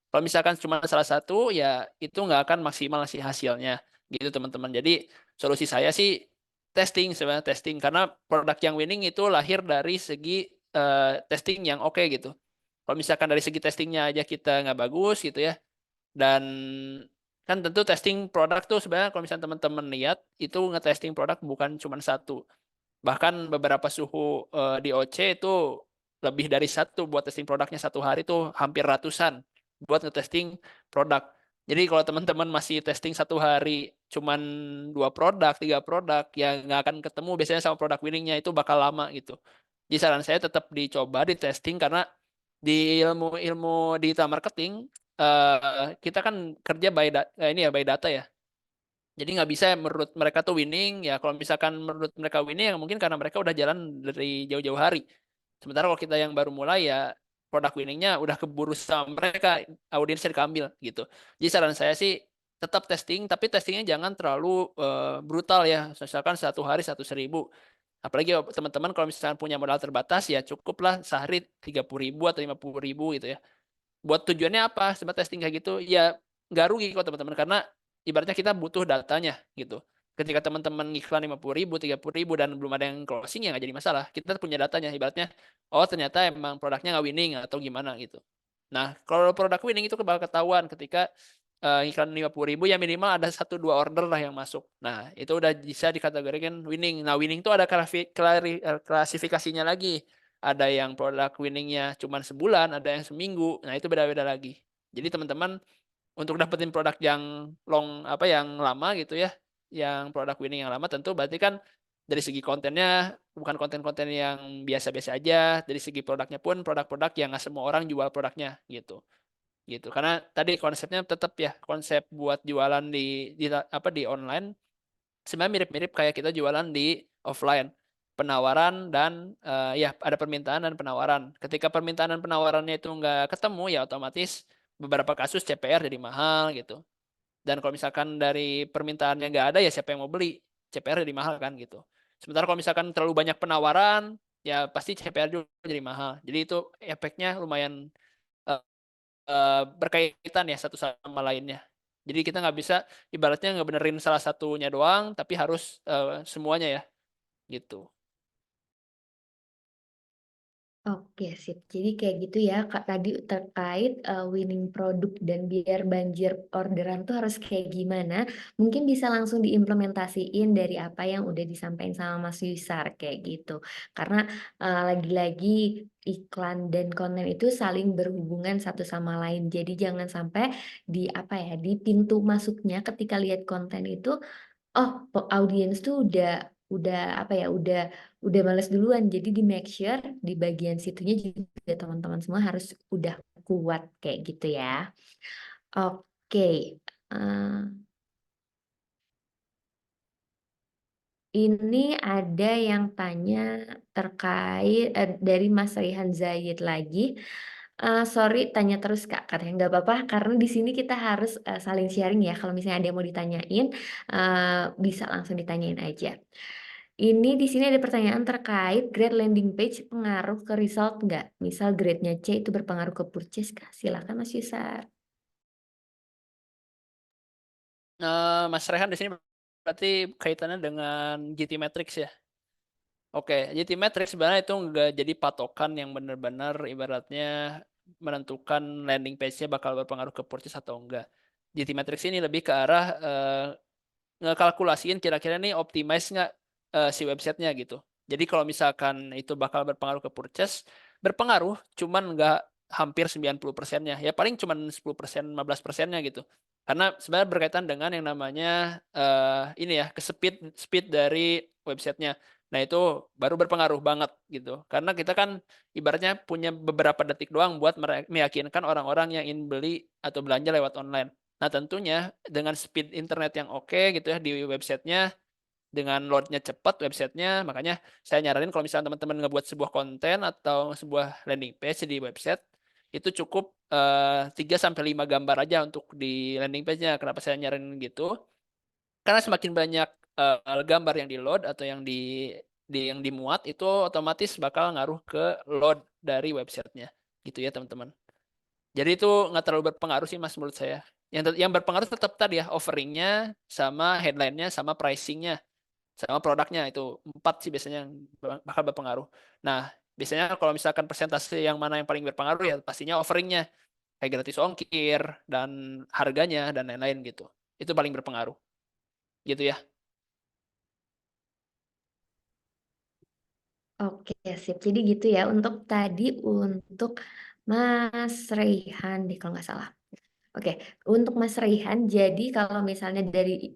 Kalau misalkan cuma salah satu, ya itu nggak akan maksimal sih hasilnya. Gitu teman-teman. Jadi solusi saya sih testing sebenarnya testing. Karena produk yang winning itu lahir dari segi testing yang oke gitu. Kalau misalkan dari segi testingnya aja kita nggak bagus gitu ya. Dan kan tentu testing produk tuh sebenarnya kalau misalnya teman-teman lihat, itu nge-testing produk bukan cuma satu. Bahkan beberapa suhu di OC itu lebih dari satu buat testing produknya satu hari tuh hampir ratusan buat ngetesting produk. Jadi kalau teman-teman masih testing satu hari cuman 2 produk, 3 produk, ya nggak akan ketemu biasanya sama produk winningnya itu bakal lama gitu. Jadi saran saya tetap dicoba di testing karena di ilmu-ilmu digital marketing kita kan kerja ini ya by data ya. Jadi nggak bisa menurut mereka tuh winning ya kalau misalkan menurut mereka winning ya mungkin karena mereka udah jalan dari jauh-jauh hari. Sementara kalau kita yang baru mulai ya produk winningnya udah keburu sama mereka, audiensnya diambil gitu. Jadi saran saya sih tetap testing, tapi testingnya jangan terlalu brutal ya. Misalkan 1 hari 100.000. Apalagi teman-teman kalau misalkan punya modal terbatas ya cukuplah sehari 30.000 atau 50.000 gitu ya. Buat tujuannya apa? Sebenarnya testing kayak gitu ya nggak rugi kok teman-teman, karena ibaratnya kita butuh datanya gitu. Ketika teman-teman iklan 50.000, 30.000 dan belum ada yang closing ya nggak jadi masalah. Kita punya datanya. Ibaratnya, oh ternyata emang produknya nggak winning atau gimana gitu. Nah, kalau produk winning itu bakal ketahuan ketika iklan 50.000 ya minimal ada 1-2 order lah yang masuk. Nah, itu udah bisa dikategorikan winning. Nah, winning itu ada klasifikasinya lagi. Ada yang produk winningnya cuma sebulan, ada yang seminggu. Nah, itu beda-beda lagi. Jadi teman-teman untuk dapetin produk yang yang lama gitu ya, yang produk winning yang lama tentu berarti kan dari segi kontennya bukan konten-konten yang biasa-biasa aja, dari segi produknya pun produk-produk yang nggak semua orang jual produknya gitu. Gitu. Karena tadi konsepnya tetap ya, konsep buat jualan di online sebenarnya mirip-mirip kayak kita jualan di offline. Penawaran dan ya ada permintaan dan penawaran. Ketika permintaan dan penawarannya itu nggak ketemu ya otomatis beberapa kasus CPR jadi mahal gitu. Dan kalau misalkan dari permintaannya nggak ada ya siapa yang mau beli? CPR jadi mahal kan gitu. Sementara kalau misalkan terlalu banyak penawaran ya pasti CPR juga jadi mahal. Jadi itu efeknya lumayan eh, berkaitan ya satu sama lainnya. Jadi kita nggak bisa ibaratnya ngebenerin salah satunya doang, tapi harus semuanya ya, gitu. Oke, sip. Jadi kayak gitu ya, Kak, tadi terkait, winning produk dan biar banjir orderan tuh harus kayak gimana, mungkin bisa langsung diimplementasiin dari apa yang udah disampaikan sama Mas Yusar, kayak gitu. Karena, lagi-lagi iklan dan konten itu saling berhubungan satu sama lain. Jadi jangan sampai di apa ya, di pintu masuknya ketika lihat konten itu, oh, audiens tuh udah apa ya, udah males duluan. Jadi di-make sure di bagian situnya juga teman-teman semua harus udah kuat kayak gitu ya. Oke, eee, ini ada yang tanya terkait dari Mas Raihan Zayed lagi, "Sorry tanya terus Kak," katanya, "nggak apa-apa karena di sini kita harus, saling sharing ya, kalau misalnya ada yang mau ditanyain, bisa langsung ditanyain aja." Ini di sini ada pertanyaan terkait grade landing page pengaruh ke result nggak? Misal grade-nya C itu berpengaruh ke purchase kah? Silakan Mas Yusar. Mas Rehan di sini berarti kaitannya dengan GT Matrix ya. Oke, GT Matrix sebenarnya itu nggak jadi patokan yang benar-benar ibaratnya menentukan landing page-nya bakal berpengaruh ke purchase atau enggak. GT Matrix ini lebih ke arah ngekalkulasiin kira-kira nih optimize nggak si websitenya gitu. Jadi kalau misalkan itu bakal berpengaruh ke purchase, berpengaruh, cuman nggak hampir 90%-nya. Ya paling cuman 10%, 15%-nya gitu. Karena sebenarnya berkaitan dengan yang namanya ini ya, ke speed dari websitenya. Nah itu baru berpengaruh banget gitu. Karena kita kan ibaratnya punya beberapa detik doang buat meyakinkan orang-orang yang ingin beli atau belanja lewat online. Nah, tentunya dengan speed internet yang oke gitu ya di websitenya, dengan loadnya cepat websitenya, makanya saya nyaranin kalau misalnya teman-teman ngebuat sebuah konten atau sebuah landing page di website, itu cukup 3 sampai 5 gambar aja untuk di landing page-nya. Kenapa saya nyaranin gitu? Karena semakin banyak gambar yang di-load atau yang dimuat, itu otomatis bakal ngaruh ke load dari websitenya. Gitu ya, teman-teman. Jadi itu nggak terlalu berpengaruh sih mas menurut saya. Yang berpengaruh tetap tadi ya offeringnya, sama headline-nya, sama pricing-nya, sama produknya itu 4 sih biasanya yang bakal berpengaruh. Nah biasanya kalau misalkan persentase yang mana yang paling berpengaruh ya pastinya offeringnya kayak gratis ongkir dan harganya dan lain-lain gitu. Itu paling berpengaruh gitu ya. Oke, sip. Jadi gitu ya untuk tadi untuk Mas Raihan deh kalau nggak salah. Oke, untuk Mas Raihan jadi kalau misalnya dari,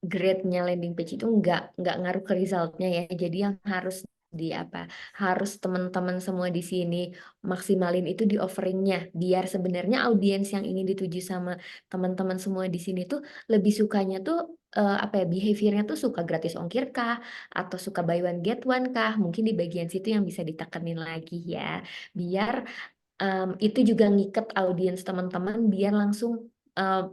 grade-nya landing page itu nggak ngaruh ke result-nya ya. Jadi yang harus di apa, harus teman-teman semua di sini maksimalin itu di offering-nya. Biar sebenarnya audiens yang ingin dituju sama teman-teman semua di sini tuh lebih sukanya tuh apa ya, behavior-nya tuh suka gratis ongkir kah, atau suka buy one get one kah? Mungkin di bagian situ yang bisa ditekenin lagi ya, biar itu juga ngiket audiens teman-teman biar langsung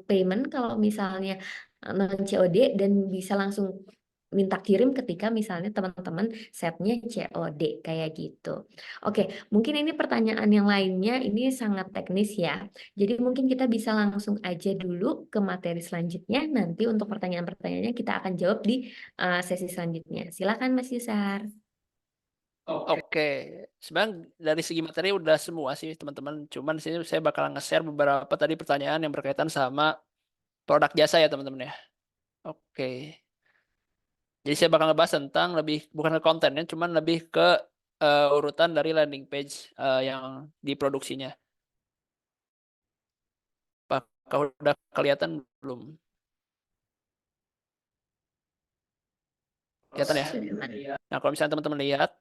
payment kalau misalnya non COD dan bisa langsung minta kirim ketika misalnya teman-teman setnya COD kayak gitu. Oke, mungkin ini pertanyaan yang lainnya ini sangat teknis ya. Jadi mungkin kita bisa langsung aja dulu ke materi selanjutnya. Nanti untuk pertanyaan-pertanyaannya kita akan jawab di sesi selanjutnya. Silakan Mas Yusar. Oke, sebenarnya dari segi materi udah semua sih teman-teman. Cuman di sini saya bakal nge-share beberapa tadi pertanyaan yang berkaitan sama produk jasa ya teman-teman ya. Oke, jadi saya bakal ngebahas tentang lebih bukan ke kontennya, cuman lebih ke urutan dari landing page yang diproduksinya. Apakah udah kelihatan belum? Kelihatan ya? Sudah, Mas. Nah, kalau misalnya teman-teman lihat,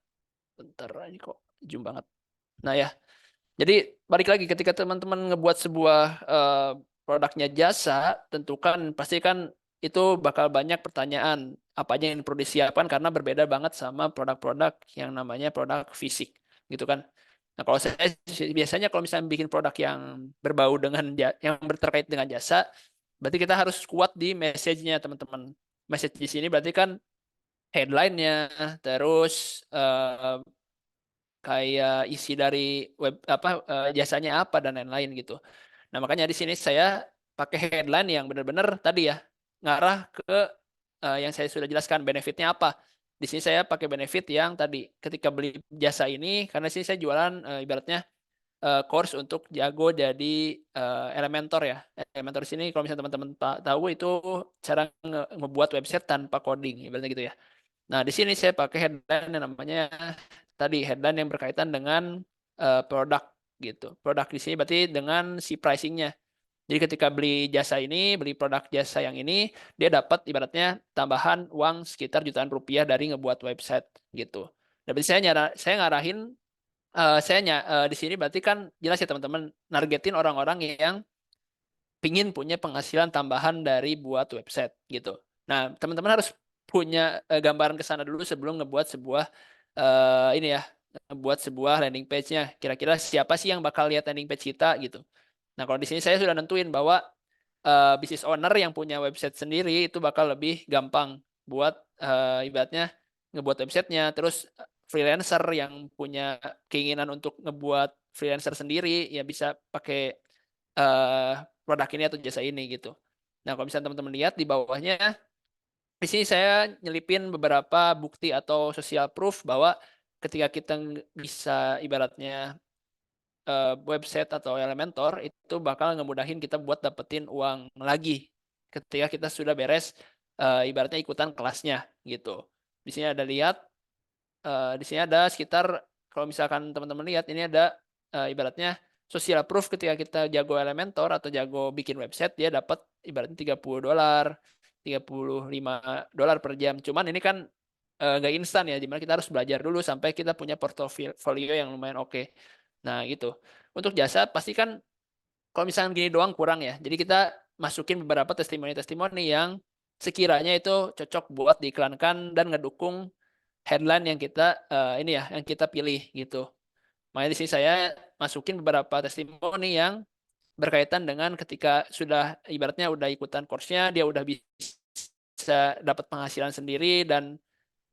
bentar ini kok zoom banget. Nah ya, jadi balik lagi ketika teman-teman ngebuat sebuah produknya jasa, tentukan pasti kan itu bakal banyak pertanyaan apa aja yang perlu disiapkan karena berbeda banget sama produk-produk yang namanya produk fisik gitu kan. Nah kalau saya biasanya kalau misalnya bikin produk yang berbau dengan yang terkait dengan jasa, berarti kita harus kuat di message-nya teman-teman. Message di sini berarti kan headline-nya, terus kayak isi dari web apa jasanya apa dan lain-lain gitu. Nah, makanya di sini saya pakai headline yang benar-benar tadi ya ngarah ke yang saya sudah jelaskan benefitnya apa. Di sini saya pakai benefit yang tadi ketika beli jasa ini karena sini saya jualan ibaratnya course untuk jago jadi Elementor ya. Elementor di sini kalau misalnya teman-teman tahu itu cara ngebuat website tanpa coding ibaratnya gitu ya. Nah, di sini saya pakai headline yang namanya tadi headline yang berkaitan dengan produk gitu. Produk di sini berarti dengan si pricingnya. Jadi ketika beli jasa ini, beli produk jasa yang ini, dia dapat ibaratnya tambahan uang sekitar jutaan rupiah dari ngebuat website gitu. Dan berarti saya ngarahin di sini berarti kan jelas ya teman-teman nargetin orang-orang yang pingin punya penghasilan tambahan dari buat website gitu. Nah, teman-teman harus punya gambaran ke sana dulu sebelum ngebuat sebuah ini ya, ngebuat sebuah landing page-nya. Kira-kira siapa sih yang bakal lihat landing page kita gitu. Nah, kalau di sini saya sudah nentuin bahwa business owner yang punya website sendiri itu bakal lebih gampang buat ibaratnya ngebuat websitenya. Terus freelancer yang punya keinginan untuk ngebuat freelancer sendiri ya bisa pakai eh, produk ini atau jasa ini gitu. Nah, kalau misalnya teman-teman lihat di bawahnya, di sini saya nyelipin beberapa bukti atau social proof bahwa ketika kita bisa ibaratnya website atau Elementor itu bakal ngemudahin kita buat dapetin uang lagi ketika kita sudah beres ibaratnya ikutan kelasnya gitu. Di sini ada lihat, di sini ada sekitar kalau misalkan teman-teman lihat ini ada ibaratnya social proof ketika kita jago Elementor atau jago bikin website dia dapat ibaratnya $30, $35 per jam. Cuman ini kan nggak instan ya, dimana kita harus belajar dulu sampai kita punya portofolio yang lumayan oke. Nah gitu. Untuk jasa pasti kan kalau misalnya gini doang kurang ya. Jadi kita masukin beberapa testimoni-testimoni yang sekiranya itu cocok buat diiklankan dan ngedukung headline yang kita ini ya, yang kita pilih gitu. Makanya di sini saya masukin beberapa testimoni yang berkaitan dengan ketika sudah ibaratnya udah ikutan course-nya, dia udah bisa dapat penghasilan sendiri dan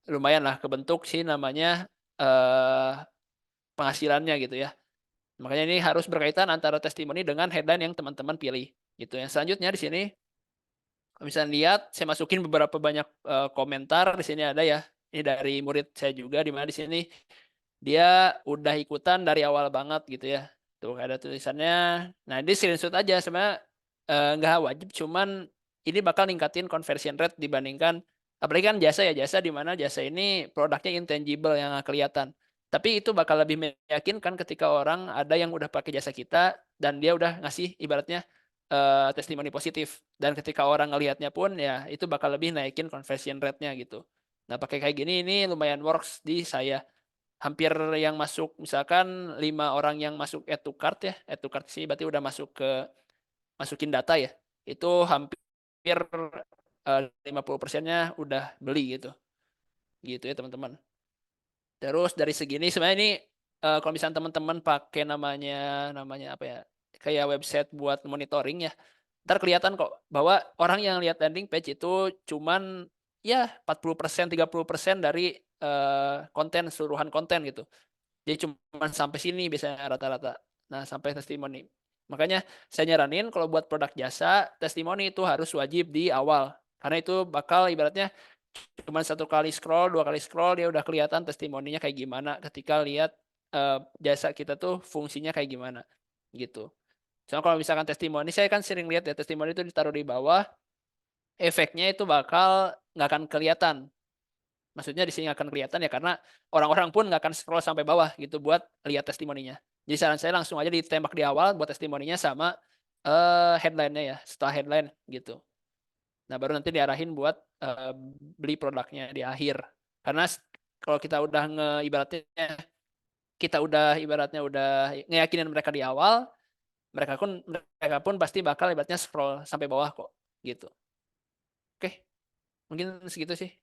lumayan lah kebentuk sih namanya eh, penghasilannya gitu ya. Makanya ini harus berkaitan antara testimoni dengan headline yang teman-teman pilih gitu. Yang selanjutnya di sini misalnya lihat saya masukin beberapa banyak komentar di sini ada ya. Ini dari murid saya juga di mana di sini dia udah ikutan dari awal banget gitu ya. Tuh ada tulisannya. Nah, ini screenshot aja sebenarnya nggak wajib cuman ini bakal ningkatin conversion rate dibandingkan apalagi kan jasa ya jasa di mana jasa ini produknya intangible yang nggak kelihatan. Tapi itu bakal lebih meyakinkan ketika orang ada yang udah pakai jasa kita dan dia udah ngasih ibaratnya testimoni positif dan ketika orang ngelihatnya pun ya itu bakal lebih naikin conversion rate-nya gitu. Nah, pakai kayak gini ini lumayan works di saya. Hampir yang masuk misalkan 5 orang yang masuk add to cart ya, add to cart sih berarti udah masuk ke masukin data ya. Itu hampir 50%-nya udah beli gitu. Gitu ya teman-teman. Terus dari segini sebenarnya ini kalau misalnya teman-teman pakai namanya apa ya? Kayak website buat monitoring ya. Ntar kelihatan kok bahwa orang yang lihat landing page itu cuman ya 40%, 30% dari konten, seluruhan konten gitu. Jadi cuma sampai sini biasanya rata-rata. Nah, sampai testimoni. Makanya saya nyaranin kalau buat produk jasa, testimoni itu harus wajib di awal. Karena itu bakal ibaratnya cuma satu kali scroll, dua kali scroll, dia udah kelihatan testimoninya kayak gimana ketika lihat jasa kita tuh fungsinya kayak gimana. Gitu. Soalnya kalau misalkan testimoni, saya kan sering lihat ya testimoni itu ditaruh di bawah, efeknya itu bakal nggak akan kelihatan. Maksudnya di sini akan kelihatan ya karena orang-orang pun nggak akan scroll sampai bawah gitu buat lihat testimoninya. Jadi saran saya langsung aja ditembak di awal buat testimoninya sama headline-nya ya, setelah headline gitu. Nah, baru nanti diarahin buat beli produknya di akhir. Karena kalau kita udah ibaratnya udah ngeyakinin mereka di awal, mereka pun pasti bakal ibaratnya scroll sampai bawah kok gitu. Oke, mungkin segitu sih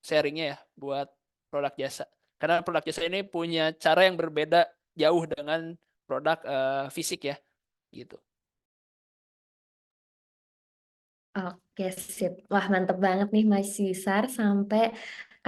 sharingnya ya buat produk jasa. Karena produk jasa ini punya cara yang berbeda jauh dengan produk fisik ya gitu. Oke, sip. Wah, mantep banget nih Mas Yusar sampai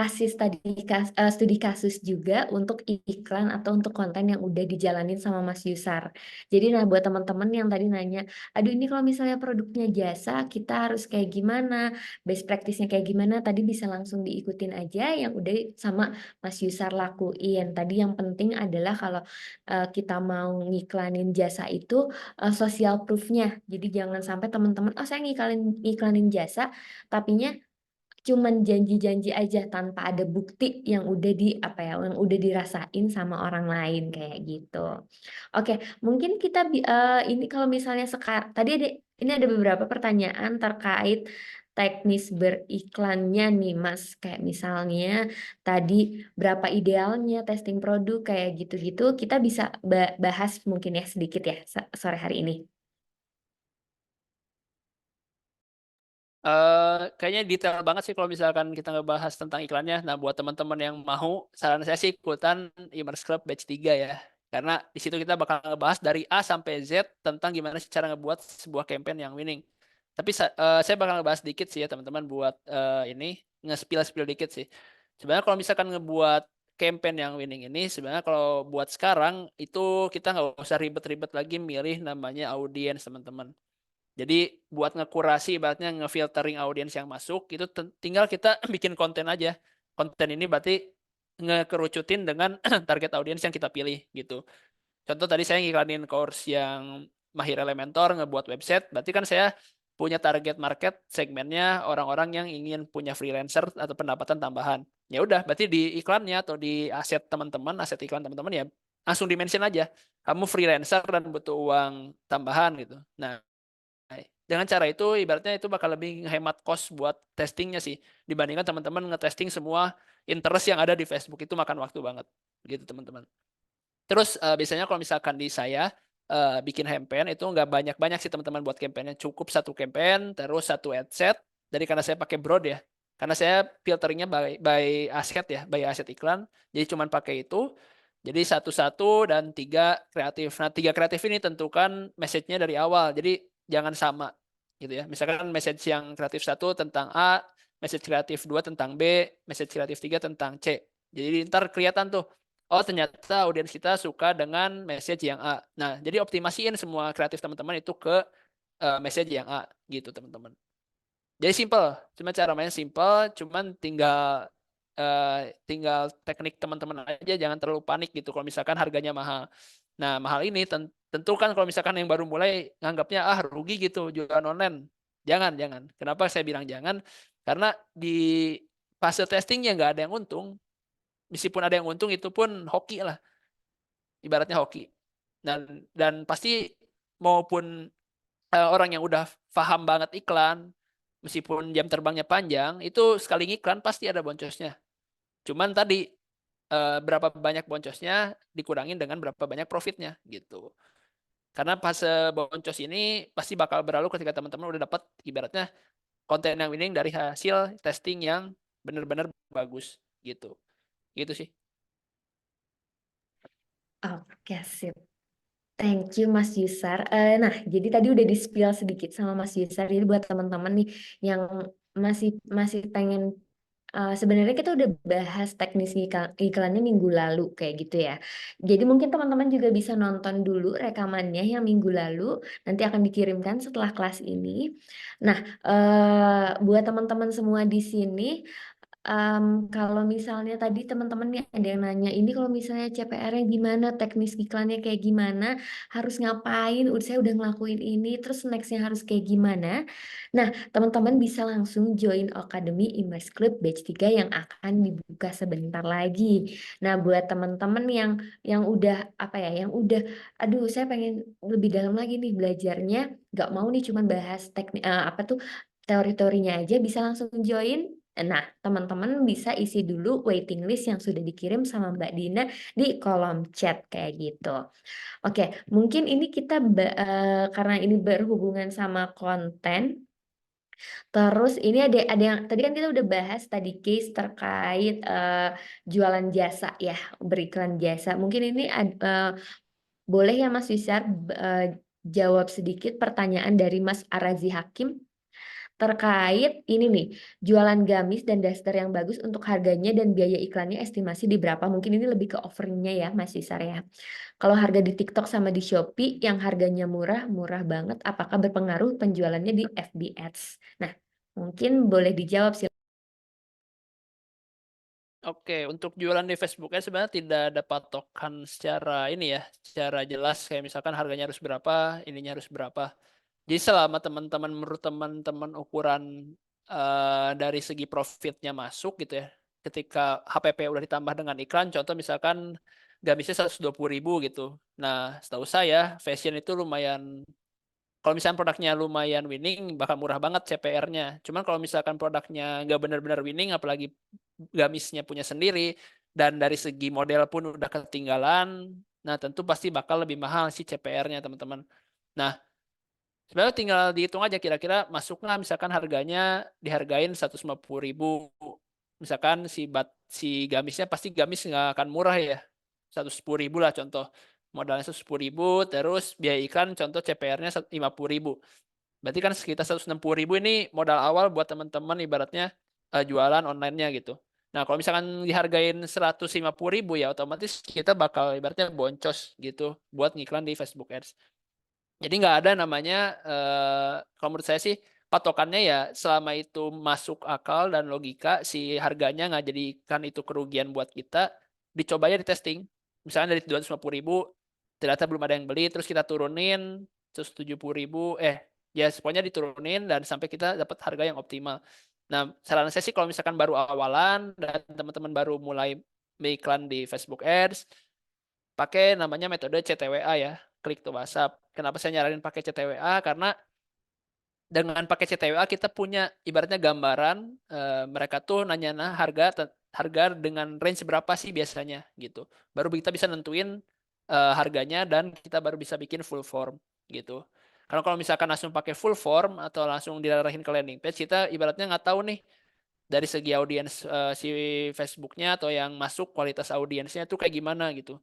kasih studi kasus juga untuk iklan atau untuk konten yang udah dijalanin sama Mas Yusar. Jadi nah buat teman-teman yang tadi nanya, aduh ini kalau misalnya produknya jasa, kita harus kayak gimana, best practice-nya kayak gimana, tadi bisa langsung diikutin aja yang udah sama Mas Yusar lakuin. Tadi yang penting adalah kalau kita mau ngiklanin jasa itu social proof-nya. Jadi jangan sampai teman-teman, oh saya ngiklanin jasa, tapinya cuman janji-janji aja tanpa ada bukti yang udah yang udah dirasain sama orang lain kayak gitu. Oke, mungkin kita ini kalau misalnya sekarang tadi ini ada beberapa pertanyaan terkait teknis beriklannya nih Mas. Kayak misalnya tadi berapa idealnya testing produk kayak gitu-gitu. Kita bisa bahas mungkin ya sedikit ya sore hari ini. Kayaknya detail banget sih kalau misalkan kita ngebahas tentang iklannya. Nah, buat teman-teman yang mau, saran saya sih ikutan Immerse Club Batch 3 ya. Karena di situ kita bakal ngebahas dari A sampai Z tentang gimana sih cara ngebuat sebuah campaign yang winning. Tapi saya bakal ngebahas dikit sih ya teman-teman buat ini nge-spill dikit sih. Sebenarnya kalau misalkan ngebuat campaign yang winning ini, sebenarnya kalau buat sekarang itu kita nggak usah ribet-ribet lagi milih namanya audiens teman-teman. Jadi buat ngekurasi ibaratnya ngefiltering audiens yang masuk itu tinggal kita bikin konten aja. Konten ini berarti ngekerucutin dengan target audiens yang kita pilih gitu. Contoh tadi saya ngiklanin course yang Mahir Elementor ngebuat website, berarti kan saya punya target market segmennya orang-orang yang ingin punya freelancer atau pendapatan tambahan. Ya udah, berarti di iklannya atau di aset teman-teman, aset iklan teman-teman ya langsung di-mention aja. Kamu freelancer dan butuh uang tambahan gitu. Nah, dengan cara itu ibaratnya itu bakal lebih hemat cost buat testingnya sih dibandingkan teman-teman ngetesting semua interest yang ada di Facebook itu makan waktu banget gitu teman-teman. Terus biasanya kalau misalkan di saya bikin campaign itu nggak banyak-banyak sih teman-teman buat campaignnya cukup satu campaign terus satu ad set dari karena saya pakai broad ya karena saya filteringnya by aset ya by aset iklan jadi cuman pakai itu jadi satu-satu dan tiga kreatif. Nah, tiga kreatif ini tentukan message-nya dari awal. Jadi jangan sama gitu ya. Misalkan message yang kreatif satu tentang A, message kreatif dua tentang B, message kreatif tiga tentang C. Jadi ntar kelihatan tuh, oh ternyata audiens kita suka dengan message yang A. Nah, jadi optimasiin semua kreatif teman-teman itu ke message yang A gitu teman-teman. Jadi simple, cuma cara mainnya simple, cuman tinggal teknik teman-teman aja jangan terlalu panik gitu kalau misalkan harganya mahal. Nah, mahal ini tentu kan kalau misalkan yang baru mulai nganggapnya ah rugi gitu jualan online. Jangan, jangan. Kenapa saya bilang jangan? Karena di fase testingnya nggak ada yang untung. Meskipun ada yang untung itu pun hoki lah, ibaratnya hoki. Dan pasti maupun orang yang udah paham banget iklan, meskipun jam terbangnya panjang, itu sekali ngiklan pasti ada boncosnya. Cuman tadi berapa banyak boncosnya dikurangin dengan berapa banyak profitnya gitu. Karena fase boncos ini pasti bakal berlalu ketika teman-teman udah dapat ibaratnya konten yang winning dari hasil testing yang benar-benar bagus gitu. Gitu sih. Oke, sip. Thank you Mas Yusar. Nah, jadi tadi udah di-spill sedikit sama Mas Yusar. Jadi buat teman-teman nih yang masih masih pengen sebenarnya kita udah bahas teknis iklannya minggu lalu kayak gitu ya. Jadi mungkin teman-teman juga bisa nonton dulu rekamannya yang minggu lalu, nanti akan dikirimkan setelah kelas ini. Nah, buat teman-teman semua di sini, kalau misalnya tadi teman-teman nih ada yang nanya, ini kalau misalnya CPR-nya gimana, teknis iklannya kayak gimana, harus ngapain, saya udah ngelakuin ini, terus next-nya harus kayak gimana. Nah, teman-teman bisa langsung join Academy Immerse Club Batch 3 yang akan dibuka sebentar lagi. Nah, buat teman-teman yang udah apa ya, yang udah aduh saya pengen lebih dalam lagi nih belajarnya, nggak mau nih cuman bahas teknik apa tuh teori-teorinya aja, bisa langsung join. Nah, teman-teman bisa isi dulu waiting list yang sudah dikirim sama Mbak Dina di kolom chat kayak gitu. Oke, mungkin ini kita karena ini berhubungan sama konten. Terus ini ada yang tadi kan kita udah bahas tadi case terkait jualan jasa ya, beriklan jasa. Mungkin ini boleh ya Mas Wisar jawab sedikit pertanyaan dari Mas Arazi Hakim terkait ini nih, jualan gamis dan daster yang bagus untuk harganya dan biaya iklannya estimasi di berapa? Mungkin ini lebih ke offeringnya ya Mas Wisar ya. Kalau harga di TikTok sama di Shopee yang harganya murah, murah banget, apakah berpengaruh penjualannya di FB Ads? Nah, mungkin boleh dijawab sih. Oke, untuk jualan di Facebooknya sebenarnya tidak ada patokan secara ini ya, secara jelas kayak misalkan harganya harus berapa, ininya harus berapa. Jadi selama teman-teman menurut teman-teman ukuran dari segi profitnya masuk gitu ya, ketika HPP udah ditambah dengan iklan, contoh misalkan gamisnya 120.000 gitu. Nah, setahu saya fashion itu lumayan, kalau misalkan produknya lumayan winning, bakal murah banget CPR-nya. Cuman kalau misalkan produknya nggak benar-benar winning, apalagi gamisnya punya sendiri, dan dari segi model pun udah ketinggalan, nah tentu pasti bakal lebih mahal sih CPR-nya teman-teman. Nah, sebenarnya tinggal dihitung aja kira-kira masuk nggak, misalkan harganya dihargain 150.000. Misalkan si gamisnya pasti gamis nggak akan murah ya. 110.000 lah contoh. Modalnya 110.000, terus biaya iklan contoh CPR-nya 50.000. Berarti kan sekitar 160.000 ini modal awal buat teman-teman ibaratnya jualan online-nya gitu. Nah, kalau misalkan dihargain 150.000 ya otomatis kita bakal ibaratnya boncos gitu buat ngiklan di Facebook Ads. Jadi nggak ada namanya, kalau menurut saya sih patokannya ya selama itu masuk akal dan logika, si harganya nggak jadikan itu kerugian buat kita, dicoba aja di testing. Misalnya dari 250.000 ternyata belum ada yang beli, terus kita turunin 170.000, ya pokoknya diturunin dan sampai kita dapat harga yang optimal. Nah, saran saya sih kalau misalkan baru awalan dan teman-teman baru mulai iklan di Facebook Ads, pakai namanya metode CTWA ya, klik to WhatsApp. Kenapa saya nyaranin pakai CTWA? Karena dengan pakai CTWA kita punya ibaratnya gambaran, mereka tuh nanya harga dengan range berapa sih biasanya gitu. Baru kita bisa nentuin harganya dan kita baru bisa bikin full form gitu. Karena kalau misalkan langsung pakai full form atau langsung diarahin ke landing page, kita ibaratnya nggak tahu nih dari segi audiens si Facebooknya atau yang masuk kualitas audiensnya tuh kayak gimana gitu.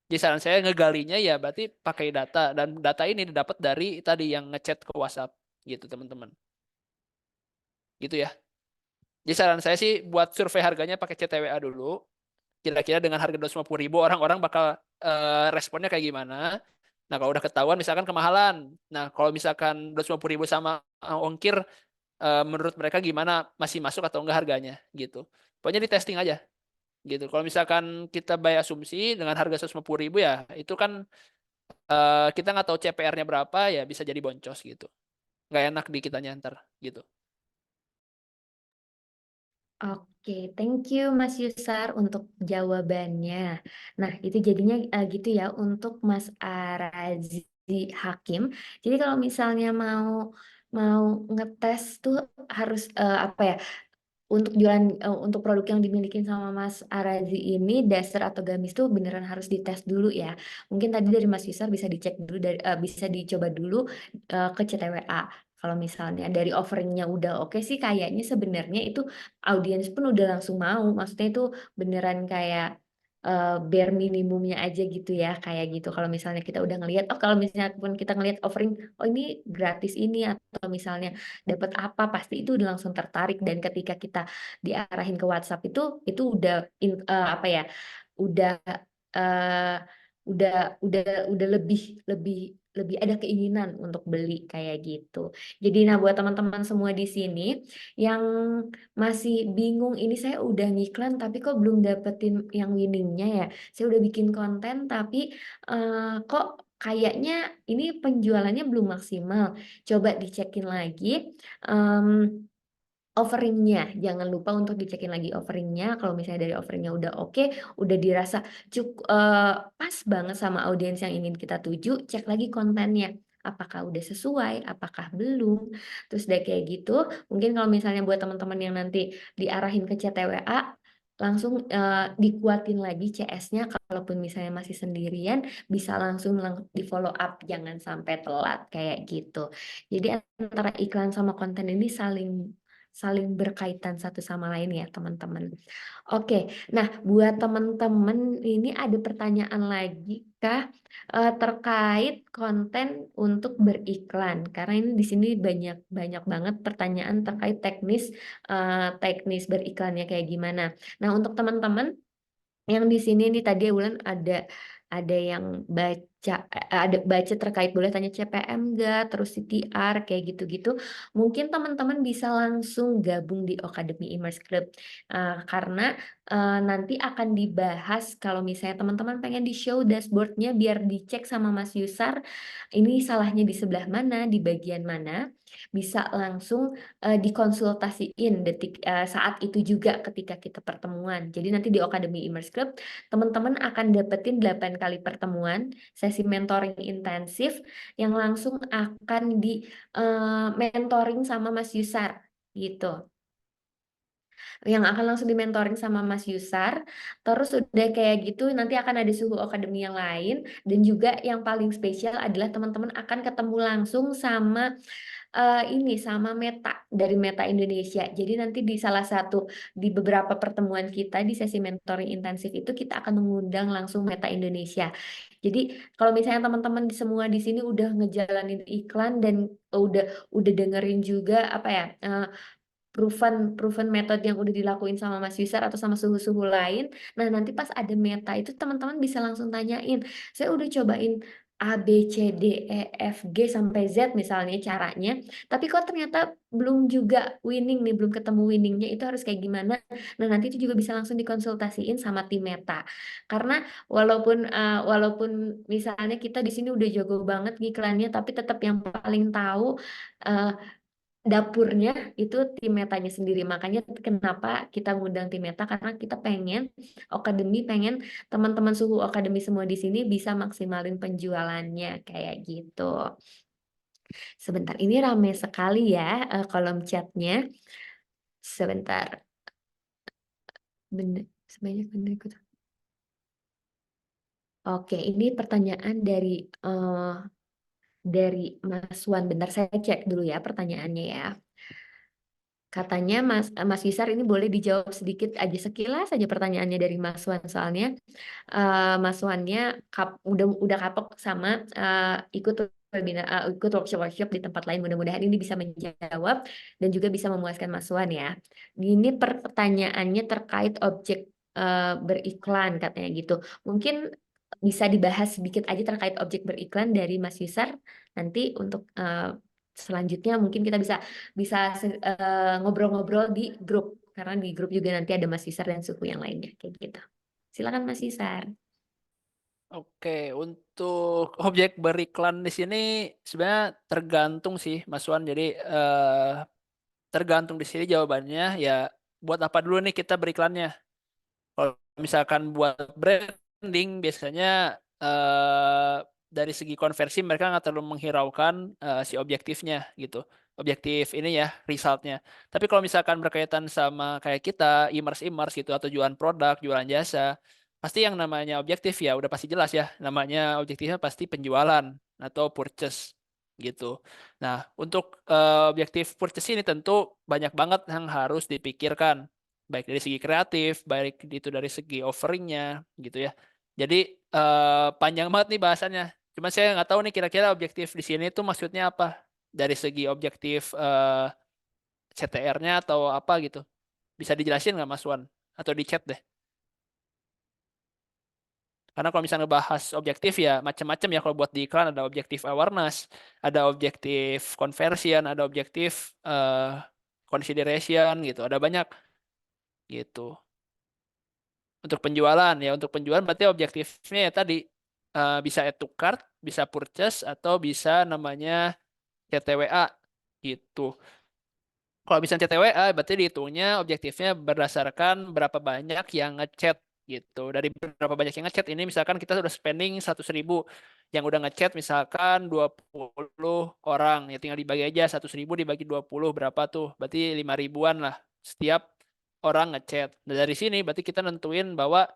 Jadi saran saya ngegalinya ya berarti pakai data, dan data ini didapat dari tadi yang ngechat ke WhatsApp gitu teman-teman. Gitu ya. Jadi saran saya sih buat survei harganya pakai CTWA dulu. Kira-kira dengan harga 250.000 orang-orang bakal responnya kayak gimana. Nah, kalau udah ketahuan misalkan kemahalan. Nah, kalau misalkan 250.000 sama ongkir, menurut mereka gimana, masih masuk atau enggak harganya gitu. Pokoknya di testing aja gitu. Kalau misalkan kita by asumsi dengan harga 150.000 ya itu kan kita nggak tahu CPR-nya berapa ya bisa jadi boncos gitu. Nggak enak di kitanya ntar gitu. Oke, thank you Mas Yusar untuk jawabannya. Nah, itu jadinya gitu ya untuk Mas Arazi Hakim. Jadi kalau misalnya mau mau ngetes tuh harus apa ya? Untuk jualan untuk produk yang dimiliki sama Mas Arazi ini daster atau gamis tuh beneran harus dites dulu ya. Mungkin tadi dari Mas Yusar bisa dicek dulu bisa dicoba dulu ke CTWA. Kalau misalnya dari offeringnya udah oke sih kayaknya sebenarnya itu audiens pun udah langsung mau. Maksudnya itu beneran kayak bare minimumnya aja gitu ya kayak gitu. Kalau misalnya kita udah ngelihat, oh kalau misalnya pun kita ngelihat offering, oh ini gratis ini atau misalnya dapat apa pasti itu udah langsung tertarik dan ketika kita diarahin ke WhatsApp itu udah apa ya? Udah eh, udah lebih lebih lebih ada keinginan untuk beli kayak gitu. Jadi nah buat teman-teman semua di sini yang masih bingung ini saya udah ngiklan tapi kok belum dapetin yang winningnya ya. Saya udah bikin konten tapi kok kayaknya ini penjualannya belum maksimal. Coba dicekin lagi. em, Offeringnya, jangan lupa untuk dicekin lagi offeringnya. Kalau misalnya dari offeringnya udah oke, udah dirasa cukup pas banget sama audiens yang ingin kita tuju, cek lagi kontennya. Apakah udah sesuai, apakah belum. Terus udah kayak gitu, mungkin kalau misalnya buat teman-teman yang nanti diarahin ke CTWA, langsung dikuatin lagi CS-nya. Kalaupun misalnya masih sendirian, bisa langsung di follow up, jangan sampai telat kayak gitu. Jadi antara iklan sama konten ini saling saling berkaitan satu sama lain ya teman-teman. Oke, nah buat teman-teman ini ada pertanyaan lagi kah terkait konten untuk beriklan? Karena ini di sini banyak banyak banget pertanyaan terkait teknis beriklannya kayak gimana. Nah untuk teman-teman yang di sini nih tadi Wulan ada yang ada baca terkait boleh tanya CPM enggak, terus CTR kayak gitu-gitu. Mungkin teman-teman bisa langsung gabung di Academy Immerse Club. Karena nanti akan dibahas kalau misalnya teman-teman pengen di show dashboardnya biar dicek sama Mas Yusar ini salahnya di sebelah mana, di bagian mana. Bisa langsung dikonsultasiin saat itu juga ketika kita pertemuan. Jadi nanti di Academy Immerse Club teman-teman akan dapetin 8 kali pertemuan, sesi mentoring intensif yang langsung akan di mentoring sama Mas Yusar gitu yang akan langsung dimentoring sama Mas Yusar. Terus udah kayak gitu nanti akan ada suhu akademi yang lain dan juga yang paling spesial adalah teman-teman akan ketemu langsung sama ini sama Meta dari Meta Indonesia. Jadi nanti di salah satu di beberapa pertemuan kita di sesi mentoring intensif itu kita akan mengundang langsung Meta Indonesia. Jadi kalau misalnya teman-teman semua di sini udah ngejalanin iklan dan udah dengerin juga apa ya proven proven method yang udah dilakuin sama Mas Yusar atau sama suhu-suhu lain. Nah, nanti pas ada meta itu teman-teman bisa langsung tanyain. Saya udah cobain A, B, C, D, E, F, G sampai Z misalnya caranya. Tapi kok ternyata belum juga winning nih, belum ketemu winningnya itu harus kayak gimana. Nah, nanti itu juga bisa langsung dikonsultasiin sama tim meta. Karena walaupun misalnya kita di sini udah jago banget ngiklannya, tapi tetap yang paling tahu eh, dapurnya itu tim metanya sendiri. Makanya kenapa kita ngundang tim meta karena kita pengen pengen teman-teman suhu akademi semua di sini bisa maksimalin penjualannya kayak gitu. Sebentar, ini rame sekali ya kolom chatnya. Sebentar, bener, sebanyak bener ikut. Oke, ini pertanyaan dari Mas Wan. Bentar saya cek dulu ya pertanyaannya ya. Katanya Mas Yusar ini boleh dijawab sedikit aja sekilas aja pertanyaannya dari Mas Wan soalnya Mas Wannya udah kapok sama ikut webinar ikut workshop di tempat lain mudah-mudahan ini bisa menjawab dan juga bisa memuaskan Mas Wan ya. Ini pertanyaannya terkait objek beriklan katanya gitu. Mungkin bisa dibahas sedikit aja terkait objek beriklan dari Mas Yusar nanti untuk selanjutnya mungkin kita bisa bisa ngobrol-ngobrol di grup karena di grup juga nanti ada Mas Yusar dan suku yang lainnya kayak gitu. Silakan Mas Yusar. Oke, untuk objek beriklan di sini sebenarnya tergantung sih, Mas Wan. Jadi tergantung di sini jawabannya ya. Buat apa dulu nih kita beriklannya? Kalau misalkan buat branding, biasanya eh, dari segi konversi mereka nggak terlalu menghiraukan si objektifnya gitu. Objektif ini ya, resultnya. Tapi kalau misalkan berkaitan sama kayak kita, e-commerce gitu, atau jualan produk, jualan jasa, pasti yang namanya objektif ya udah pasti jelas ya. Namanya objektifnya pasti penjualan atau purchase. gitu. Nah, untuk objektif purchase ini tentu banyak banget yang harus dipikirkan, baik dari segi kreatif, baik itu dari segi offeringnya, gitu ya. Jadi panjang banget nih bahasannya. Cuma saya nggak tahu nih kira-kira objektif di sini tuh maksudnya apa dari segi objektif CTR-nya atau apa gitu. Bisa dijelasin nggak Mas Wan? Atau di chat deh. Karena kalau misalnya ngebahas objektif ya macam-macam ya kalau buat di iklan ada objektif awareness, ada objektif conversion, ada objektif consideration gitu. Ada banyak gitu. Untuk penjualan ya untuk penjualan berarti objektifnya ya tadi bisa add to cart, bisa purchase atau bisa namanya CTWA gitu. Kalau misalnya CTWA berarti dihitungnya objektifnya berdasarkan berapa banyak yang ngechat gitu. Dari berapa banyak yang ngechat ini misalkan kita sudah spending 100.000 yang udah ngechat misalkan 20 orang ya tinggal dibagi aja 100.000 dibagi 20 berapa tuh? Berarti 5 ribuan lah setiap orang ngechat. Nah dari sini berarti kita nentuin bahwa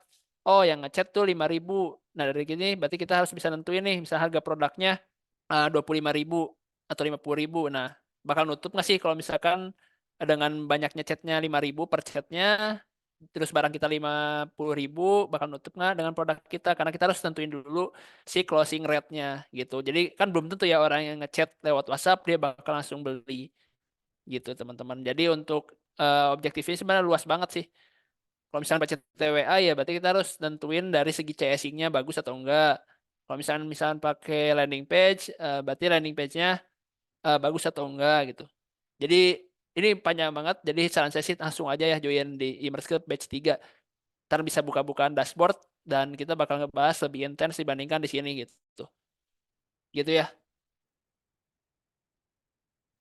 oh yang ngechat tuh 5.000. Nah dari sini berarti kita harus bisa nentuin nih misal harga produknya 25.000 atau 50.000. Nah bakal nutup nggak sih kalau misalkan dengan banyaknya chatnya 5.000 per chatnya, terus barang kita 50.000, bakal nutup nggak dengan produk kita? Karena kita harus tentuin dulu si closing rate-nya gitu. Jadi kan belum tentu ya orang yang ngechat lewat WhatsApp dia bakal langsung beli gitu teman-teman. Jadi untuk objektifnya sebenarnya luas banget sih. Kalau misalnya baca TWA ya berarti kita harus tentuin dari segi CSing-nya bagus atau enggak. Kalau misalnya pakai landing page, berarti landing page-nya bagus atau enggak gitu. Jadi ini panjang banget. Jadi saran saya sih langsung aja ya join di Immerse Club batch 3. Ntar bisa buka-bukaan dashboard dan kita bakal ngebahas lebih intens dibandingkan di sini gitu. Gitu ya.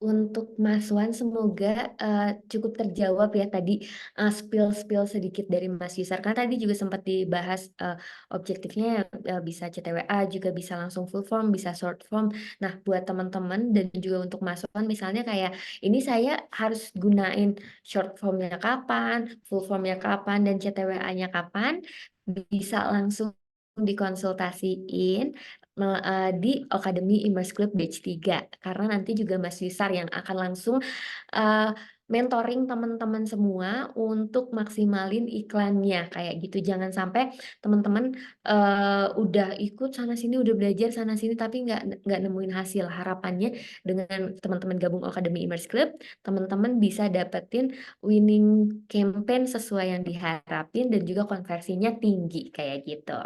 Untuk Mas Wan, semoga cukup terjawab ya tadi spill-spill sedikit dari Mas Yusar. Karena tadi juga sempat dibahas objektifnya bisa CTWA, juga bisa langsung full form, bisa short form. Nah, buat teman-teman dan juga untuk Mas Wan, misalnya kayak ini saya harus gunain short formnya kapan, full formnya kapan, dan CTWA-nya kapan, bisa langsung dikonsultasiin di Akademi Immerse Club Batch 3 karena nanti juga Mas Wisar yang akan langsung uh, mentoring teman-teman semua untuk maksimalin iklannya kayak gitu. Jangan sampai teman-teman udah ikut sana sini, udah belajar sana sini tapi nggak nemuin hasil. Harapannya dengan teman-teman gabung Akademi Immerse Club, teman-teman bisa dapetin winning campaign sesuai yang diharapin dan juga konversinya tinggi kayak gitu.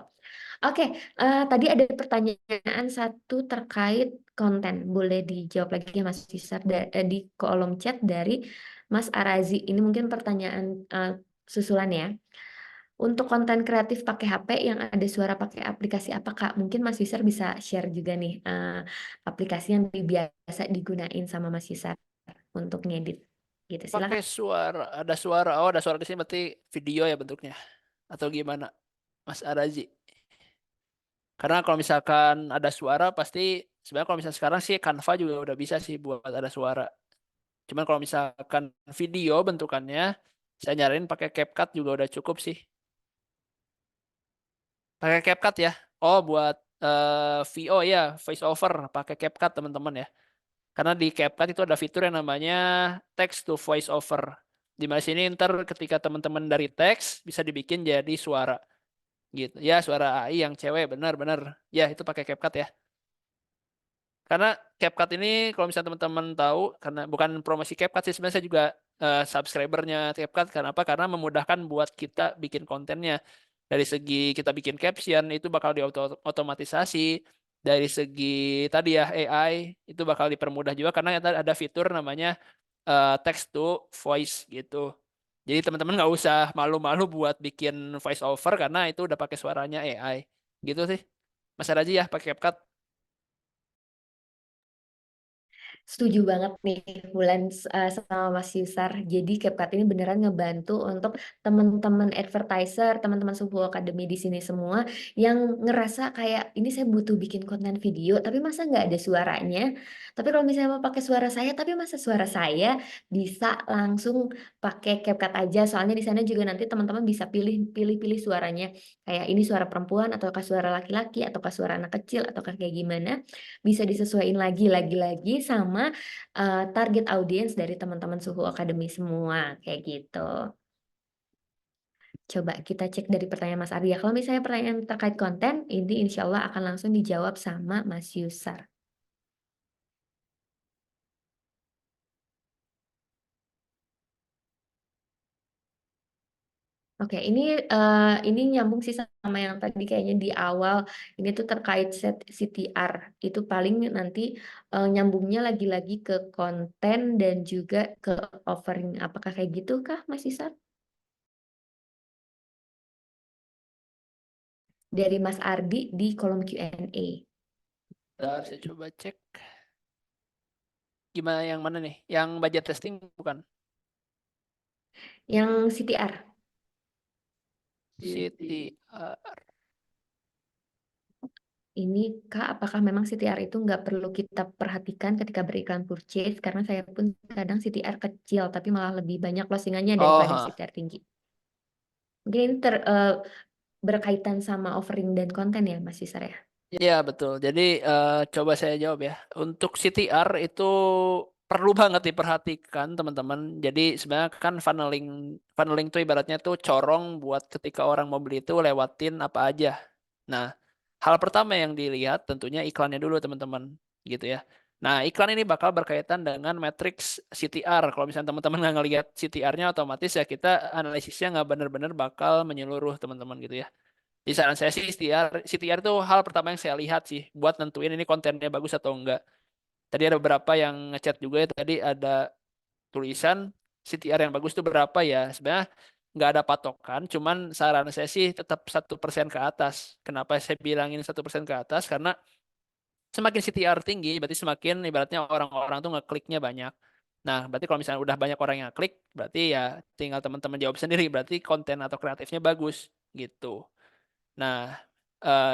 Oke, tadi ada pertanyaan satu terkait konten. Boleh dijawab lagi ya Mas Yusar di kolom chat dari Mas Arazi. Ini mungkin pertanyaan susulan ya. Untuk konten kreatif pakai HP yang ada suara pakai aplikasi apa Kak? Mungkin Mas Yusar bisa share juga nih aplikasi yang biasa digunain sama Mas Yusar untuk ngedit. Gitu, Pakai silakan. suara, ada suara. Oh, ada suara di sini berarti video ya bentuknya. Atau gimana, Mas Arazi? Karena kalau misalkan ada suara pasti sebenarnya kalau misalnya sekarang sih Canva juga udah bisa sih buat ada suara. Cuman kalau misalkan video bentukannya saya nyaranin pakai CapCut juga udah cukup sih. Pakai CapCut ya. Oh, buat VO ya, voice over pakai CapCut teman-teman ya. Karena di CapCut itu ada fitur yang namanya text to voice over. Di mana sini ntar ketika teman-teman dari teks bisa dibikin jadi suara gitu. Ya, suara AI yang cewek benar-benar. Ya, itu pakai CapCut ya. Karena CapCut ini kalau misalnya teman-teman tahu karena bukan promosi CapCut sih sebenarnya saya juga subscribernya CapCut karena apa? Karena memudahkan buat kita bikin kontennya. Dari segi kita bikin caption itu bakal diotomatisasi. Dari segi tadi ya AI itu bakal dipermudah juga karena ada fitur namanya text to voice gitu. Jadi teman-teman nggak usah malu-malu buat bikin voice over karena itu udah pakai suaranya AI. Gitu sih. Mas Raji ya pakai CapCut. Setuju banget nih Bulan sama Mas Yusar. Jadi CapCut ini beneran ngebantu untuk teman-teman advertiser, teman-teman Suhu Academy di sini semua yang ngerasa kayak ini saya butuh bikin konten video, tapi masa nggak ada suaranya? Tapi kalau misalnya mau pakai suara saya, tapi masa suara saya bisa langsung pakai CapCut aja. Soalnya di sana juga nanti teman-teman bisa pilih-pilih suaranya. Kayak ini suara perempuan ataukah suara laki-laki ataukah suara anak kecil ataukah kayak gimana, bisa disesuaikan lagi sama target audiens dari teman-teman Suhu Academy semua kayak gitu. Coba kita cek dari pertanyaan Mas Arya. Kalau misalnya pertanyaan terkait konten, ini insya Allah akan langsung dijawab sama Mas Yusar. Oke, ini nyambung sih sama yang tadi kayaknya di awal. Ini tuh terkait set CTR. Itu paling nanti nyambungnya lagi-lagi ke konten dan juga ke offering. Apakah kayak gitu kah, Mas Yusar? Dari Mas Ardi di kolom Q&A. Bentar, saya coba cek. Gimana yang mana nih? Yang budget testing bukan? Yang CTR. CTR. Ini Kak, apakah memang CTR itu nggak perlu kita perhatikan ketika beriklan purchase? Karena saya pun kadang CTR kecil, tapi malah lebih banyak closingannya Oh, daripada ha. CTR tinggi. Mungkin ini berkaitan sama offering dan konten ya, Mas Yusar ya? Iya betul. Jadi coba saya jawab ya. Untuk CTR itu perlu banget diperhatikan teman-teman. Jadi sebenarnya kan funneling funneling itu ibaratnya tuh corong buat ketika orang mau beli itu lewatin apa aja. Nah, hal pertama yang dilihat tentunya iklannya dulu teman-teman, gitu ya. Nah, iklan ini bakal berkaitan dengan matriks CTR. Kalau misalnya teman-teman nggak ngelihat CTR-nya, otomatis ya kita analisisnya nggak benar-benar bakal menyeluruh teman-teman gitu ya. Di saran saya sih CTR itu hal pertama yang saya lihat sih buat nentuin ini kontennya bagus atau enggak. Tadi ada beberapa yang ngechat juga ya, tadi ada tulisan CTR yang bagus itu berapa ya. Sebenarnya nggak ada patokan, cuman saran saya sih tetap 1% ke atas. Kenapa saya bilangin 1% ke atas? Karena semakin CTR tinggi, berarti semakin ibaratnya orang-orang tuh ngekliknya banyak. Nah, berarti kalau misalnya udah banyak orang yang klik, berarti ya tinggal teman-teman jawab sendiri, berarti konten atau kreatifnya bagus gitu. Nah,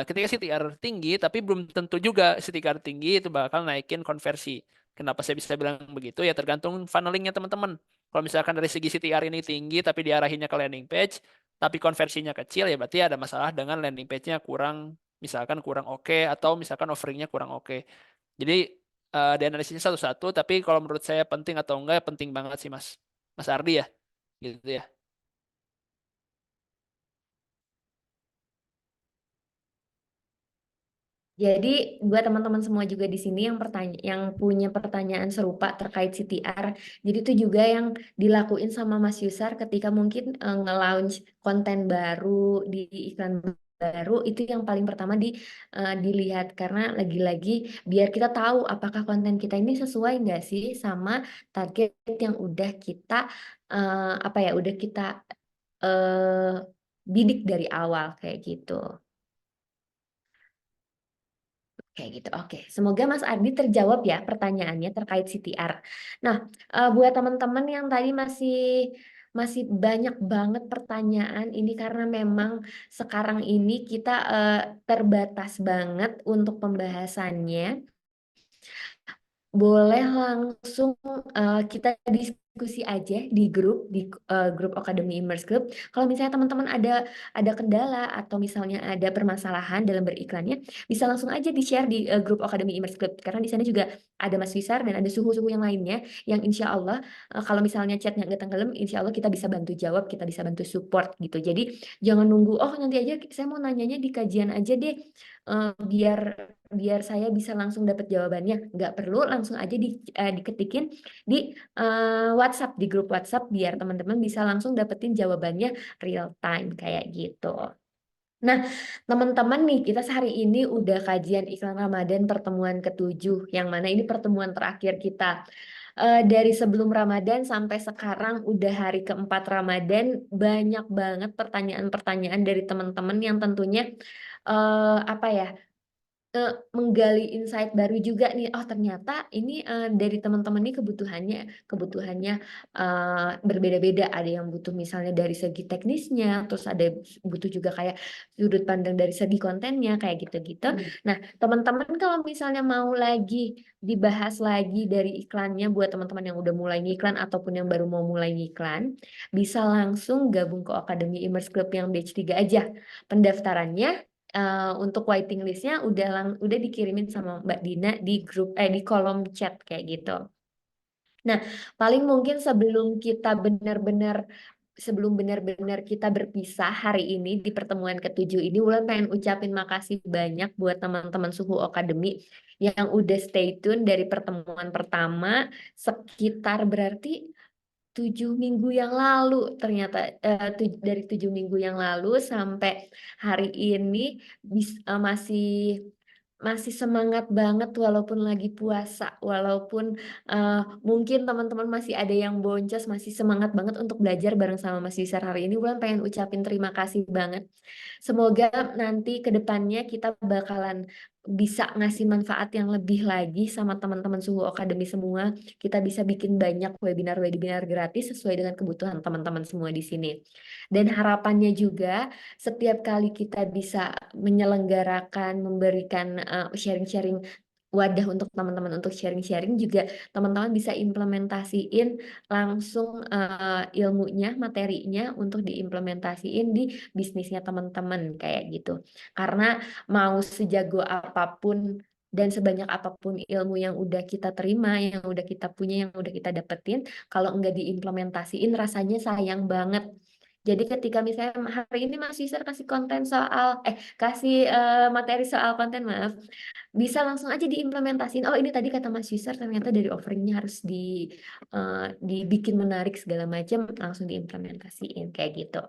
ketika CTR tinggi, tapi belum tentu juga CTR tinggi itu bakal naikin konversi. Kenapa saya bisa bilang begitu? Ya tergantung funnelingnya teman-teman. Kalau misalkan dari segi CTR ini tinggi, tapi diarahinnya ke landing page, tapi konversinya kecil, ya berarti ada masalah dengan landing page-nya kurang, misalkan kurang oke, atau misalkan offeringnya kurang oke. Jadi, dianalisisnya satu-satu, tapi kalau menurut saya penting atau enggak, ya penting banget sih Mas. Mas Ardi ya, gitu ya. Jadi buat teman-teman semua juga di sini yang punya pertanyaan serupa terkait CTR, jadi itu juga yang dilakuin sama Mas Yusar ketika mungkin nge-launch konten baru di iklan baru, itu yang paling pertama dilihat karena lagi-lagi biar kita tahu apakah konten kita ini sesuai nggak sih sama target yang udah kita apa ya udah kita eh, bidik dari awal kayak gitu. Kayak gitu. Oke, semoga Mas Ardi terjawab ya pertanyaannya terkait CTR. Nah, buat teman-teman yang tadi masih masih banyak banget pertanyaan ini karena memang sekarang ini kita terbatas banget untuk pembahasannya. Boleh langsung kita diskusi aja di grup Academy Immerse Group. Kalau misalnya teman-teman ada kendala atau misalnya ada permasalahan dalam beriklannya, bisa langsung aja di-share di grup Academy Immerse Group karena di sana juga ada Mas Wisar dan ada suhu-suhu yang lainnya yang insya Allah kalau misalnya chatnya nggak tenggelam, insya Allah kita bisa bantu jawab, kita bisa bantu support gitu. Jadi jangan nunggu, oh nanti aja saya mau nanyanya di kajian aja deh, biar biar saya bisa langsung dapat jawabannya. Nggak perlu, langsung aja diketikin di WhatsApp, di grup WhatsApp, biar teman-teman bisa langsung dapetin jawabannya real time kayak gitu. Nah, teman-teman nih, kita sehari ini udah kajian iklan Ramadan pertemuan ketujuh, yang mana ini pertemuan terakhir kita. Dari sebelum Ramadan sampai sekarang udah hari keempat Ramadan, banyak banget pertanyaan-pertanyaan dari teman-teman yang tentunya apa ya, menggali insight baru juga nih. Oh ternyata ini dari teman-teman ini kebutuhannya berbeda-beda. Ada yang butuh misalnya dari segi teknisnya, terus ada butuh juga kayak sudut pandang dari segi kontennya kayak gitu-gitu. Nah teman-teman kalau misalnya mau lagi dibahas lagi dari iklannya buat teman-teman yang udah mulai ngiklan ataupun yang baru mau mulai ngiklan, bisa langsung gabung ke Akademi Immerse Club yang batch 3 aja. Pendaftarannya untuk waiting listnya udah dikirimin sama Mbak Dina di grup di kolom chat kayak gitu. Nah, paling mungkin sebelum benar-benar kita berpisah hari ini di pertemuan ketujuh ini, Wulan pengen ucapin makasih banyak buat teman-teman Suhu Academy yang udah stay tune dari pertemuan pertama sekitar berarti 7 minggu yang lalu ternyata dari 7 minggu yang lalu sampai hari ini masih masih semangat banget walaupun lagi puasa, walaupun mungkin teman-teman masih ada yang boncos, masih semangat banget untuk belajar bareng sama Mas Yusar hari ini. Wulan pengen ucapin terima kasih banget. Semoga nanti ke depannya kita bakalan bisa ngasih manfaat yang lebih lagi sama teman-teman Suhu Academy semua. Kita bisa bikin banyak webinar-webinar gratis sesuai dengan kebutuhan teman-teman semua di sini. Dan harapannya juga setiap kali kita bisa menyelenggarakan, memberikan sharing-sharing wadah untuk teman-teman untuk sharing-sharing juga teman-teman bisa implementasiin langsung ilmunya, materinya untuk diimplementasiin di bisnisnya teman-teman kayak gitu. Karena mau sejago apapun dan sebanyak apapun ilmu yang udah kita terima, yang udah kita punya, yang udah kita dapetin, kalau enggak diimplementasiin rasanya sayang banget. Jadi ketika misalnya hari ini Mas Yusar kasih konten soal, kasih materi soal konten, maaf, bisa langsung aja diimplementasiin. Oh ini tadi kata Mas Yusar ternyata dari offeringnya harus dibikin menarik segala macam, langsung diimplementasiin kayak gitu.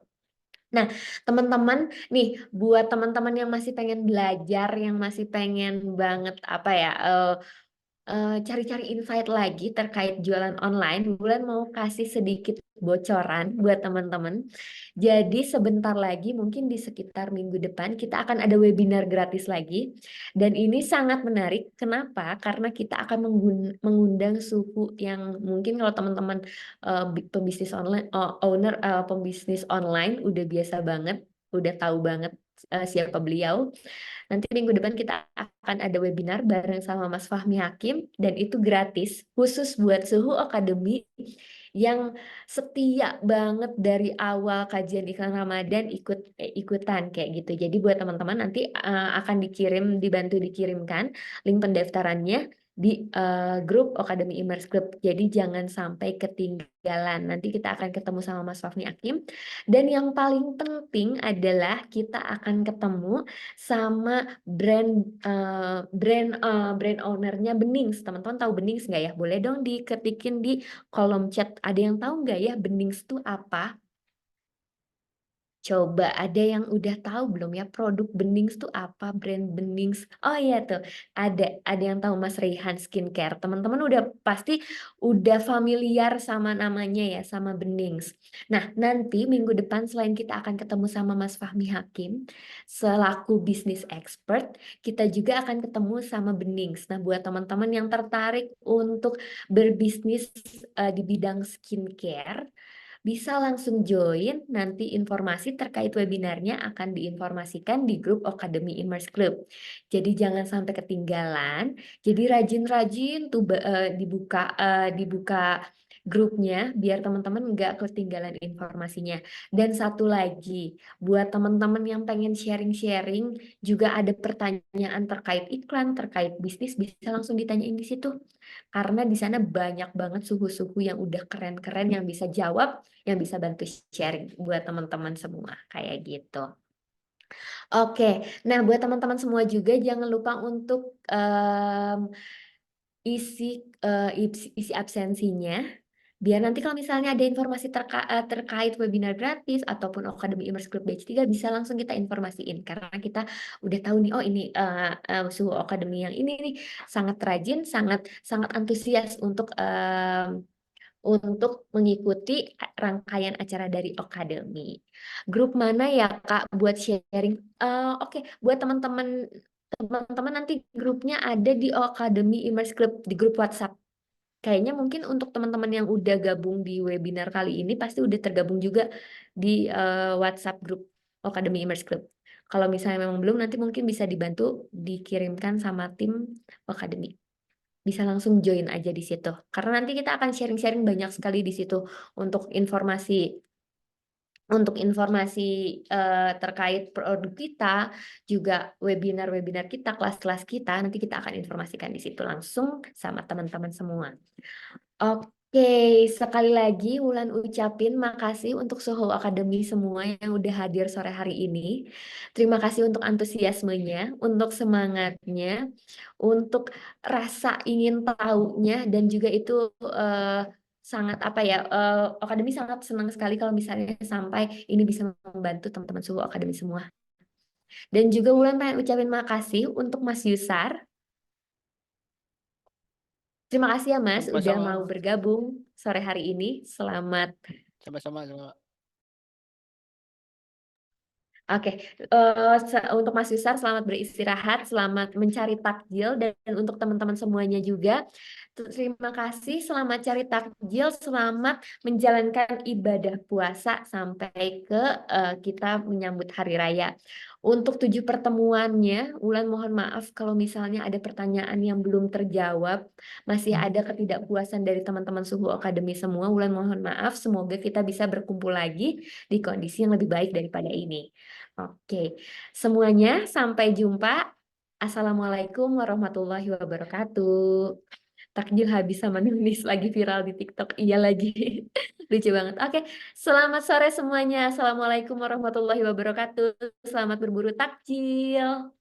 Nah, teman-teman, nih buat teman-teman yang masih pengen belajar, yang masih pengen banget apa ya, cari-cari insight lagi terkait jualan online, Bulan mau kasih sedikit bocoran buat teman-teman. Jadi sebentar lagi, mungkin di sekitar minggu depan, kita akan ada webinar gratis lagi. Dan ini sangat menarik. Kenapa? Karena kita akan mengundang suhu yang mungkin kalau teman-teman pembisnis online, pembisnis online udah biasa banget, udah tahu banget siapa beliau. Nanti minggu depan kita akan ada webinar bareng sama Mas Fahmi Hakim dan itu gratis khusus buat Suhu Academy yang setia banget dari awal kajian iklan Ramadan ikutan kayak gitu. Jadi buat teman-teman nanti akan dibantu dikirimkan link pendaftarannya di grup Academy Immerse Club. Jadi jangan sampai ketinggalan. Nanti kita akan ketemu sama Mas Fahmi Hakim. Dan yang paling penting adalah kita akan ketemu sama brand ownernya Benings. Teman-teman tahu Benings nggak ya? Boleh dong diketikin di kolom chat. Ada yang tahu nggak ya Benings itu apa? Coba ada yang udah tahu belum ya produk Benings tuh apa, brand Benings? Oh iya tuh, ada yang tahu Mas Raihan Skincare. Teman-teman udah pasti udah familiar sama namanya ya, sama Benings. Nah, nanti minggu depan selain kita akan ketemu sama Mas Fahmi Hakim selaku bisnis expert, kita juga akan ketemu sama Benings. Nah, buat teman-teman yang tertarik untuk berbisnis di bidang skincare, bisa langsung join, nanti informasi terkait webinarnya akan diinformasikan di grup Academy Immerse Club. Jadi jangan sampai ketinggalan. Jadi rajin-rajin tuh dibuka grupnya biar teman-teman nggak ketinggalan informasinya. Dan satu lagi, buat teman-teman yang pengen sharing-sharing, juga ada pertanyaan terkait iklan, terkait bisnis, bisa langsung ditanyain di situ. Karena di sana banyak banget suhu-suhu yang udah keren-keren yang bisa jawab, yang bisa bantu sharing buat teman-teman semua kayak gitu. Oke, nah buat teman-teman semua juga jangan lupa untuk isi absensinya. Biar nanti kalau misalnya ada informasi terkait webinar gratis ataupun Academy Immerse Group Batch 3 bisa langsung kita informasiin karena kita udah tahu nih oh ini suhu Academy yang ini nih sangat rajin, sangat sangat antusias untuk mengikuti rangkaian acara dari Academy. Grup mana ya Kak buat sharing? Oke, buat teman-teman teman-teman nanti grupnya ada di Academy Immerse Club di grup WhatsApp. Kayaknya mungkin untuk teman-teman yang udah gabung di webinar kali ini pasti udah tergabung juga di WhatsApp grup Academy Immerse Club. Kalau misalnya memang belum, nanti mungkin bisa dibantu dikirimkan sama tim Academy. Bisa langsung join aja di situ. Karena nanti kita akan sharing-sharing banyak sekali di situ untuk informasi terkait produk kita, juga webinar-webinar kita, kelas-kelas kita, nanti kita akan informasikan di situ langsung sama teman-teman semua. Oke, sekali lagi Wulan ucapin makasih untuk Soho Academy semua yang udah hadir sore hari ini. Terima kasih untuk antusiasmenya, untuk semangatnya, untuk rasa ingin tahunya, dan juga itu sangat apa ya, Akademi sangat senang sekali kalau misalnya sampai ini bisa membantu teman-teman Soho Academy semua. Dan juga Wulan pengen ucapin makasih untuk Mas Yusar. Terima kasih ya Mas udah mau Sama-sama, bergabung sore hari ini. Selamat. sama-sama. Oke, untuk Mas Yusar selamat beristirahat, selamat mencari takjil, dan untuk teman-teman semuanya juga terima kasih, selamat cari takjil, selamat menjalankan ibadah puasa sampai ke kita menyambut hari raya. Untuk 7 pertemuannya, Wulan mohon maaf kalau misalnya ada pertanyaan yang belum terjawab, masih ada ketidakpuasan dari teman-teman Suhu Akademi semua. Wulan mohon maaf, semoga kita bisa berkumpul lagi di kondisi yang lebih baik daripada ini. Oke, semuanya sampai jumpa. Assalamualaikum warahmatullahi wabarakatuh. Takjil habis sama nulis lagi viral di TikTok. Iya lagi. Lucu banget. Oke, selamat sore semuanya. Assalamualaikum warahmatullahi wabarakatuh. Selamat berburu takjil.